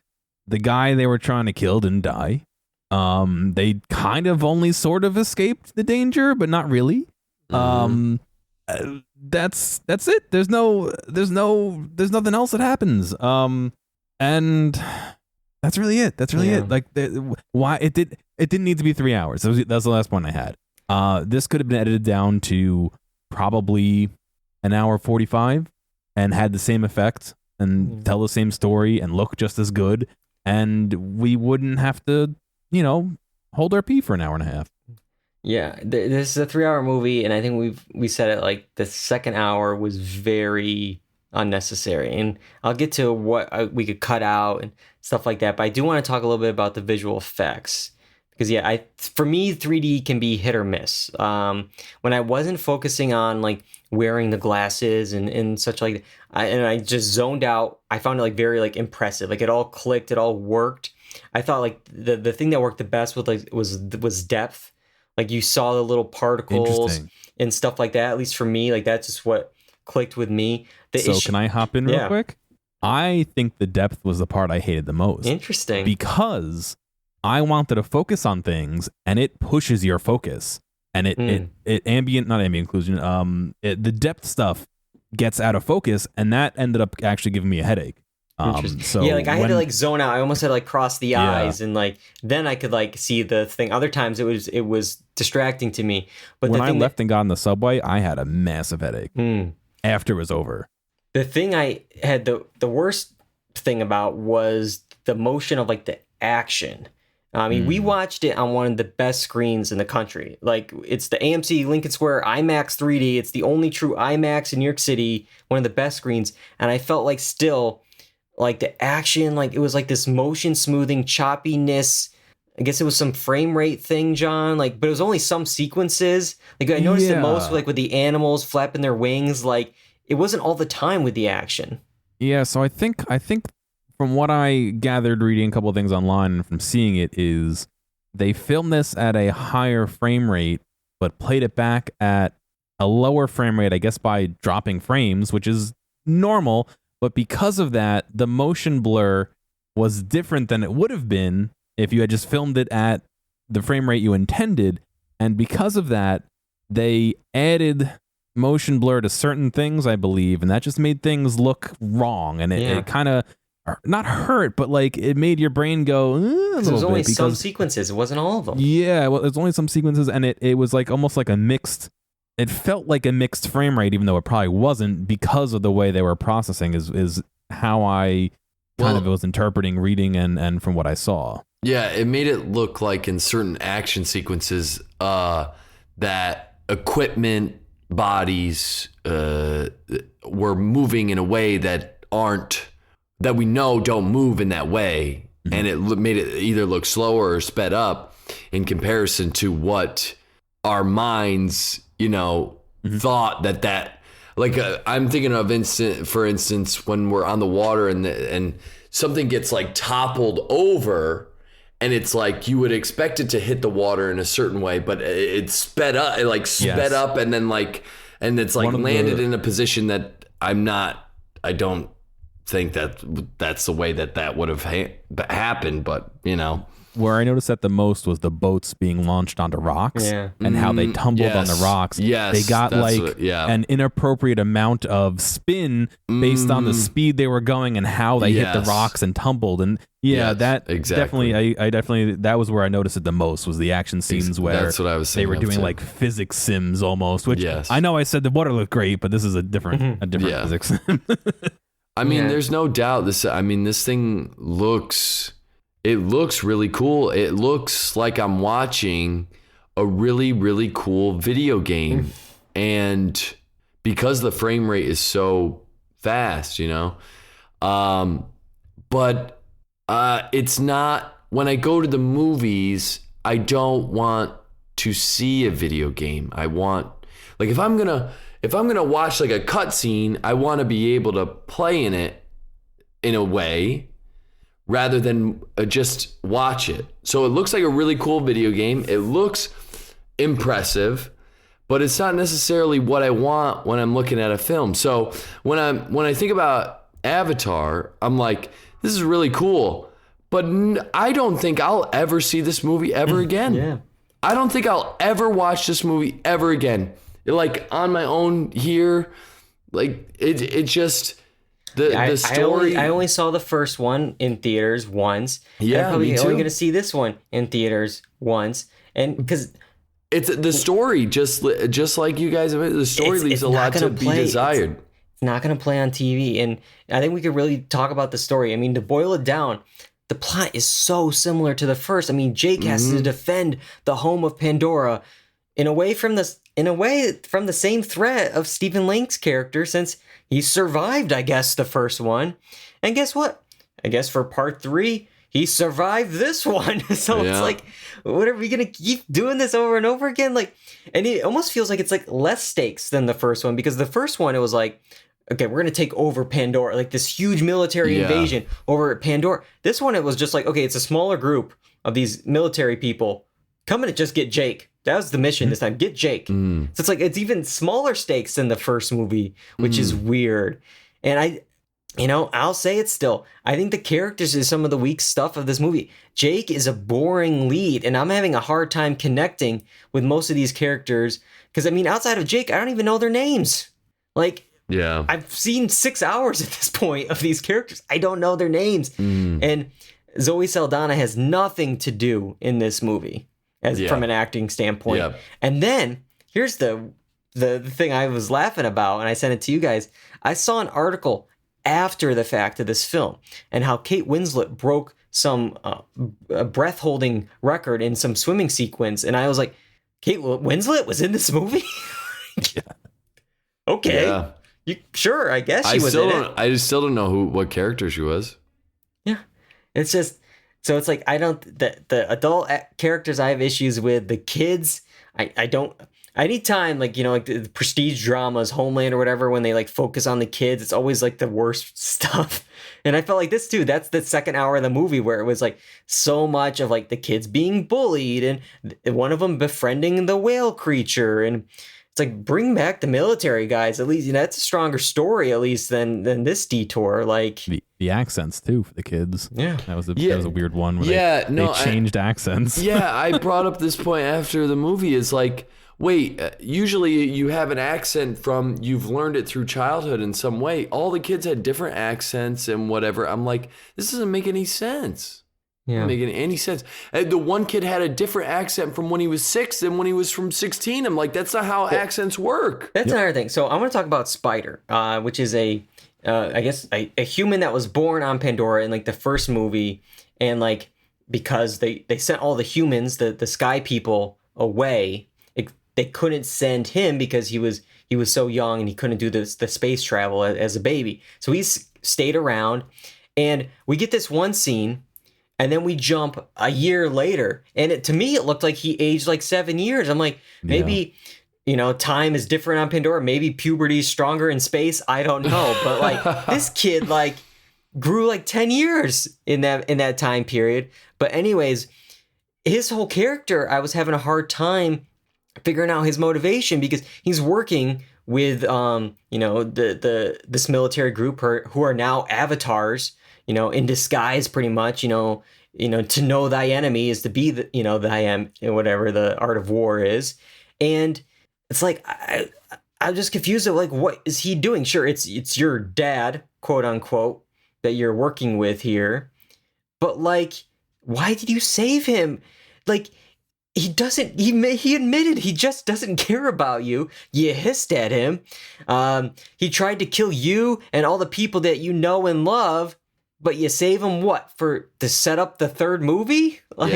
The guy they were trying to kill didn't die. They kind of only sort of escaped the danger, but not really. That's it. There's nothing else that happens. And that's really it. That's really it. Like why it didn't need to be 3 hours. That's the last point I had. This could have been edited down to probably an hour 45. And had the same effect and tell the same story and look just as good, and we wouldn't have to, hold our pee for an hour and a half. Yeah, this is a 3-hour movie, and I think we said it like the second hour was very unnecessary, and I'll get to what we could cut out and stuff like that. But I do want to talk a little bit about the visual effects. Because for me, 3D can be hit or miss. When I wasn't focusing on like wearing the glasses and such like, I just zoned out. I found it like very like impressive. Like it all clicked, it all worked. I thought like the thing that worked the best with like was depth. Like you saw the little particles and stuff like that. At least for me, like that's just what clicked with me. Can I hop in real quick? I think the depth was the part I hated the most. Interesting. Because I wanted to focus on things, and it pushes your focus, and it not ambient occlusion. The depth stuff gets out of focus, and that ended up actually giving me a headache. So yeah, like I had to like zone out. I almost had to like cross the eyes, and like then I could like see the thing. Other times it was distracting to me. But when I left and got on the subway, I had a massive headache after it was over. The thing I had the worst thing about was the motion of like the action. I mean, we watched it on one of the best screens in the country. Like, it's the AMC Lincoln Square IMAX 3D. It's the only true IMAX in New York City, one of the best screens. And I felt like still, like, the action, like, it was like this motion smoothing, choppiness. I guess it was some frame rate thing, John. Like, but it was only some sequences. Like, I noticed it most, like, with the animals flapping their wings. Like, it wasn't all the time with the action. Yeah, so I think from what I gathered reading a couple of things online and from seeing it is they filmed this at a higher frame rate, but played it back at a lower frame rate, I guess by dropping frames, which is normal. But because of that, the motion blur was different than it would have been if you had just filmed it at the frame rate you intended. And because of that, they added motion blur to certain things, I believe, and that just made things look wrong. And it kind of not hurt, but like it made your brain go a little bit. There was only some sequences. It wasn't all of them. Yeah, well, there's only some sequences, and it was like almost like a mixed. It felt like a mixed frame rate, even though it probably wasn't, because of the way they were processing is how I kind of was interpreting, reading, and from what I saw. Yeah, it made it look like in certain action sequences that equipment, bodies were moving in a way that we know don't move in that way. Mm-hmm. And it made it either look slower or sped up in comparison to what our minds, thought that like I'm thinking of for instance, when we're on the water and something gets like toppled over, and it's like you would expect it to hit the water in a certain way, but it sped up, sped up, and then and it's like landed in a position that I don't think that's the way that would have happened, but Where I noticed that the most was the boats being launched onto rocks and how they tumbled on the rocks. Yes, they got an inappropriate amount of spin based on the speed they were going and how they hit the rocks and tumbled. And that exactly. Definitely that was where I noticed it the most, was the action scenes where that's what I was saying, they were doing like physics sims almost, which I know I said the water looked great, but this is a different physics sim. I mean, there's no doubt this thing looks really cool. It looks like I'm watching a really, really cool video game. And because the frame rate is so fast, but it's not, when I go to the movies, I don't want to see a video game. I want, like, if I'm going to watch like a cutscene, I want to be able to play in it in a way rather than just watch it. So it looks like a really cool video game. It looks impressive, but it's not necessarily what I want when I'm looking at a film. So when I think about Avatar, I'm like, this is really cool, but I don't think I'll ever see this movie ever again. Yeah. I don't think I'll ever watch this movie ever again. Like on my own here, like it just... The story. I only saw the first one in theaters once. Yeah, I'm probably me too. only going to see this one in theaters once, and because it's the story, just like you guys, the story leaves a lot to be desired. It's not going to play on TV, and I think we could really talk about the story. I mean, to boil it down, the plot is so similar to the first. I mean, Jake has to defend the home of Pandora in a way from the same threat of Stephen Lang's character, since he survived, I guess, the first one. And guess what? I guess for part 3, he survived this one. So it's like, what are we going to keep doing this over and over again? Like, and it almost feels like it's like less stakes than the first one, because the first one, it was like, okay, we're going to take over Pandora, like this huge military invasion over Pandora. This one, it was just like, okay, it's a smaller group of these military people coming to just get Jake. That was the mission this time. Get Jake. So it's like, it's even smaller stakes than the first movie, which is weird. And I'll say it still. I think the characters is some of the weak stuff of this movie. Jake is a boring lead, and I'm having a hard time connecting with most of these characters. Because, I mean, outside of Jake, I don't even know their names. Like, I've seen 6 hours at this point of these characters. I don't know their names. And Zoe Saldana has nothing to do in this movie. From an acting standpoint. And then here's the thing I was laughing about, and I sent it to you guys. I saw an article after the fact of this film and how Kate Winslet broke some breath-holding record in some swimming sequence, and I was like, Kate Winslet was in this movie? Okay. Sure, I guess she was in it. I still don't know what character she was. Yeah. It's just... So it's like, the adult characters I have issues with. The kids, I don't, anytime, like, like the prestige dramas, Homeland or whatever, when they like focus on the kids, it's always like the worst stuff. And I felt like this too. That's the second hour of the movie where it was like so much of like the kids being bullied and one of them befriending the whale creature. And it's like, bring back the military guys. At least, that's a stronger story, at least, than this detour. Like the accents too for the kids. Yeah, that was a weird one. Where they changed accents. Yeah, I brought up this point after the movie. Is like, wait, usually you have an accent from, you've learned it through childhood in some way. All the kids had different accents and whatever. I'm like, this doesn't make any sense. Yeah. Making any sense. The one kid had a different accent from when he was 6 than when he was from 16. I'm like, that's not how accents work. That's another thing. So I want to talk about Spider, which is a I guess a human that was born on Pandora in like the first movie, and like because they sent all the humans, the sky people, away. They couldn't send him because he was so young and he couldn't do the space travel as a baby. So he's stayed around, and we get this one scene, and then we jump a year later, and to me it looked like he aged like 7 years. I'm like, maybe time is different on Pandora. Maybe puberty's stronger in space. I don't know, but like this kid like grew like 10 years in that time period. But anyways, his whole character, I was having a hard time figuring out his motivation, because he's working with this military group who are now avatars, in disguise pretty much, to know thy enemy is to be thy am, whatever the art of war is. And it's like I'm just confused of like, what is he doing? Sure, it's your dad, quote unquote, that you're working with here, but like, why did you save him? Like, he admitted he just doesn't care about you. You hissed at him. He tried to kill you and all the people that you know and love, but you save him to set up the third movie? Like,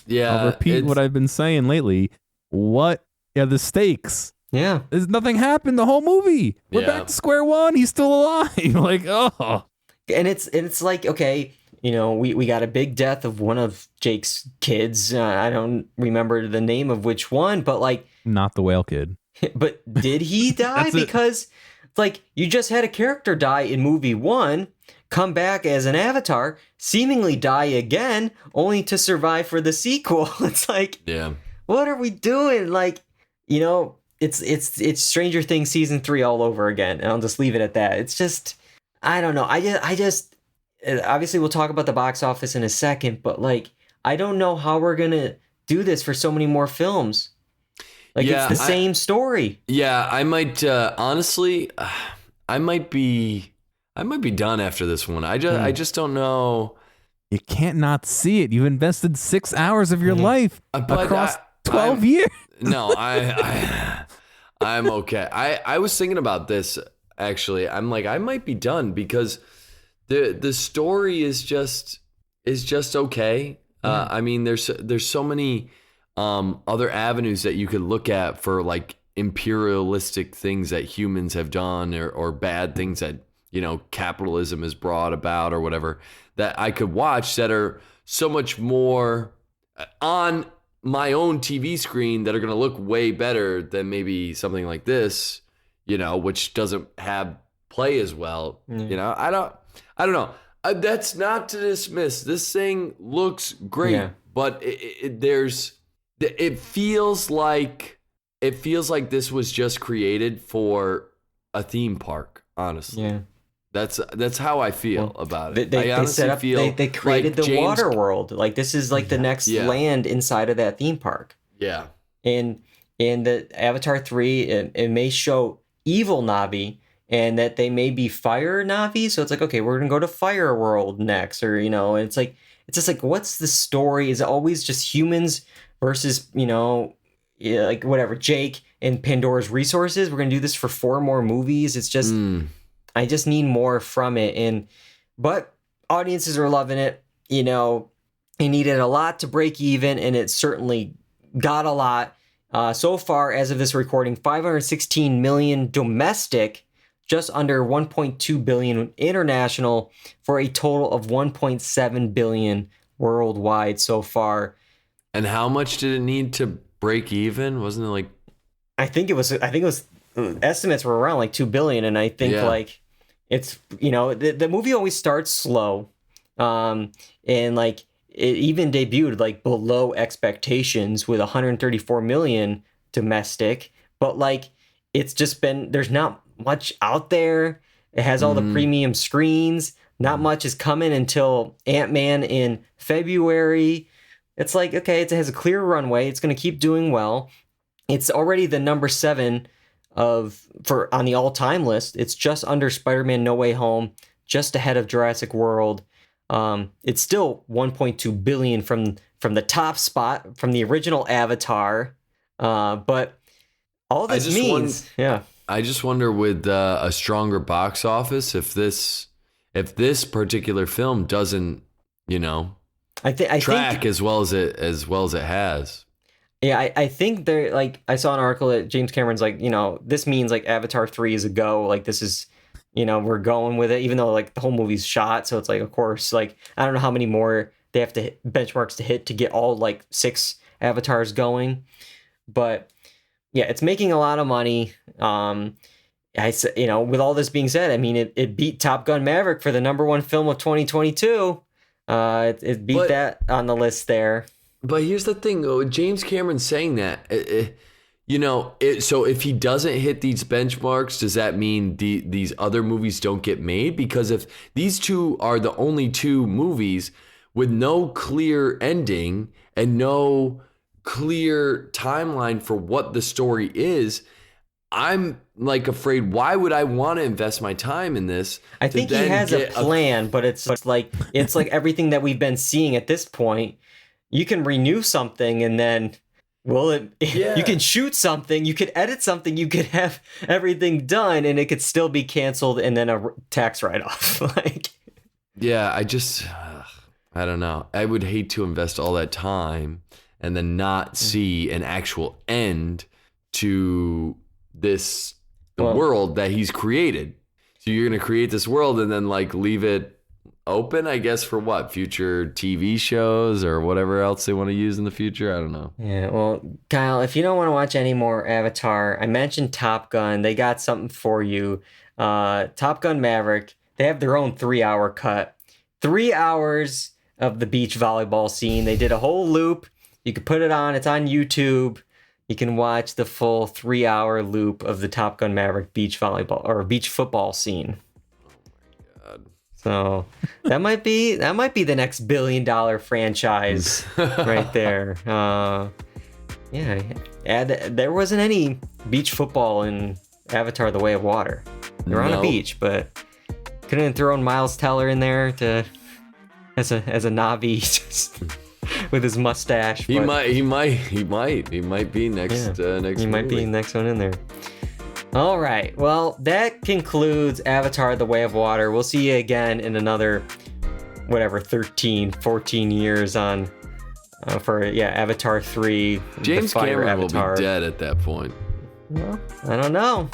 yeah. I'll repeat what I've been saying lately. What are the stakes? Yeah. Nothing happened the whole movie. We're back to square one. He's still alive. Like, oh. And it's like, okay, we got a big death of one of Jake's kids. I don't remember the name of which one, but like, not the whale kid. But did he die? Because like, you just had a character die in movie 1, come back as an avatar, seemingly die again, only to survive for the sequel. It's like, what are we doing? Like, it's Stranger Things season 3 all over again, and I'll just leave it at that. It's just, I don't know. I just obviously we'll talk about the box office in a second, but like, I don't know how we're gonna do this for so many more films. Like, it's the same story. Yeah, I might honestly, I might be done after this one. I just don't know. You can't not see it. You've invested 6 hours of your life across 12 years. No, I'm okay. I was thinking about this actually. I'm like, I might be done because the story is just okay. I mean, there's so many other avenues that you could look at for like imperialistic things that humans have done, or bad things that capitalism has brought about or whatever, that I could watch that are so much more on my own TV screen that are going to look way better than maybe something like this, which doesn't have play as well. I don't know. That's not to dismiss. This thing looks great, but it feels like this was just created for a theme park. Honestly, that's how I feel about it. They created like the water world. Like, this is like the next land inside of that theme park. Yeah, and the Avatar 3, it may show evil Na'vi, and that they may be fire Na'vi. So it's like, okay, we're gonna go to Fire World next, or and it's just like, what's the story? Is it always just humans versus like whatever, Jake and Pandora's resources? We're gonna do this for 4 more movies. It's just I just need more from it, but audiences are loving it. It needed a lot to break even, and it certainly got a lot. So far, as of this recording, 516 million domestic, just under 1.2 billion international, for a total of 1.7 billion worldwide so far. And how much did it need to break even? Wasn't it like? I think it was. Estimates were around like 2 billion, and I think like it's the movie always starts slow, and like it even debuted like below expectations with 134 million domestic, but like it's just been, there's not much out there. It has all the premium screens. Not much is coming until Ant-Man in February. It's like, okay, it has a clear runway. It's going to keep doing well. It's already the number 7 on the all-time list. It's just under Spider-Man No Way Home, just ahead of Jurassic World. It's still 1.2 billion from the top spot from the original Avatar. But all this means, I just wonder with a stronger box office if this particular film doesn't, I track think as well as it has. Yeah, I think they're like, I saw an article that James Cameron's like, this means like Avatar 3 is a go. Like this is, we're going with it, even though like the whole movie's shot. So it's like, of course, like, I don't know how many more they have to hit, benchmarks to hit to get all like 6 Avatars going. But yeah, it's making a lot of money. With all this being said, I mean, it beat Top Gun Maverick for the #1 film of 2022. It beat that on the list there. But here's the thing, James Cameron saying that, so if he doesn't hit these benchmarks, does that mean these other movies don't get made? Because if these two are the only 2 movies with no clear ending and no clear timeline for what the story is, I'm like afraid, why would I want to invest my time in this? I think he has a plan, but it's like everything that we've been seeing at this point. You can renew something and then, you can shoot something, you could edit something, you could have everything done and it could still be canceled and then a tax write-off. I don't know. I would hate to invest all that time and then not see an actual end to the world that he's created. So you're going to create this world and then like leave it open, I guess, for what? Future TV shows or whatever else they want to use in the future? I don't know. Yeah, well, Kyle, if you don't want to watch any more Avatar, I mentioned Top Gun. They got something for you. Top Gun Maverick, they have their own 3-hour cut. 3 hours of the beach volleyball scene. They did a whole loop. You can put it on. It's on YouTube. You can watch the full 3-hour loop of the Top Gun Maverick beach volleyball or beach football scene. So that might be the next $1 billion franchise right there. There wasn't any beach football in Avatar: The Way of Water. They're on a beach, but couldn't have thrown Miles Teller in there as a Na'vi with his mustache. He might be next. He might be next one in there. All right. Well, that concludes Avatar: The Way of Water. We'll see you again in another, 13, 14 years on for Avatar 3. James Cameron will be dead at that point. Well, I don't know.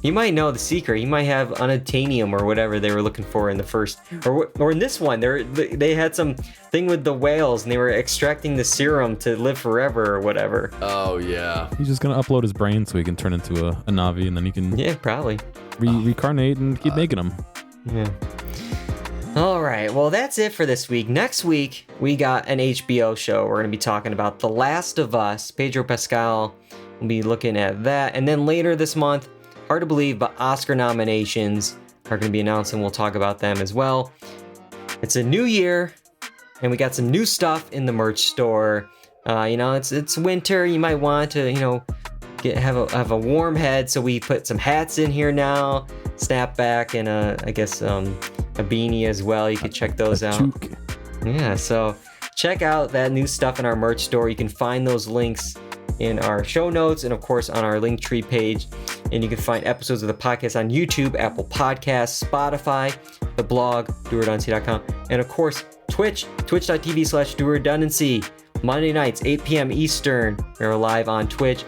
He might know the secret. He might have unobtainium or whatever they were looking for in the first, or in this one. They had some thing with the whales and they were extracting the serum to live forever or whatever. Oh yeah. He's just gonna upload his brain so he can turn into a Na'vi and then he can probably reincarnate and keep making them. Yeah. All right. Well, that's it for this week. Next week we got an HBO show. We're gonna be talking about The Last of Us. Pedro Pascal will be looking at that, and then later this month. Hard to believe, but Oscar nominations are going to be announced, and we'll talk about them as well. It's a new year, and we got some new stuff in the merch store. It's winter. You might want to, have a warm head. So we put some hats in here now, snapback, and a beanie as well. You can check those out. Yeah, so check out that new stuff in our merch store. You can find those links in our show notes and of course on our Linktree page. And you can find episodes of the podcast on YouTube, Apple Podcasts, Spotify, the blog, doredundancy.com, and of course Twitch, twitch.tv/doredundancy. Monday nights, 8 p.m. Eastern. We're live on Twitch.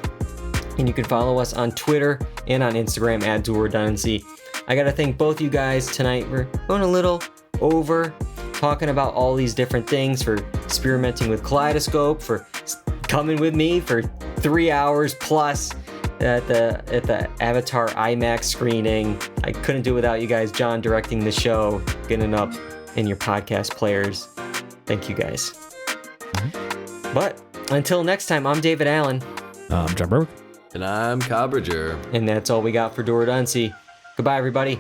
And you can follow us on Twitter and on Instagram at doredundancy. I gotta thank both you guys tonight. We're going a little over, talking about all these different things, for experimenting with Kaleidoscope, for coming with me for 3 hours plus at the Avatar IMAX screening. I couldn't do it without you guys. John directing the show, getting it up in your podcast players. Thank you guys. Mm-hmm. But until next time, I'm David Allen. I'm John Berwick. And I'm Cobridger. And that's all we got for Doredundancy. Goodbye, everybody.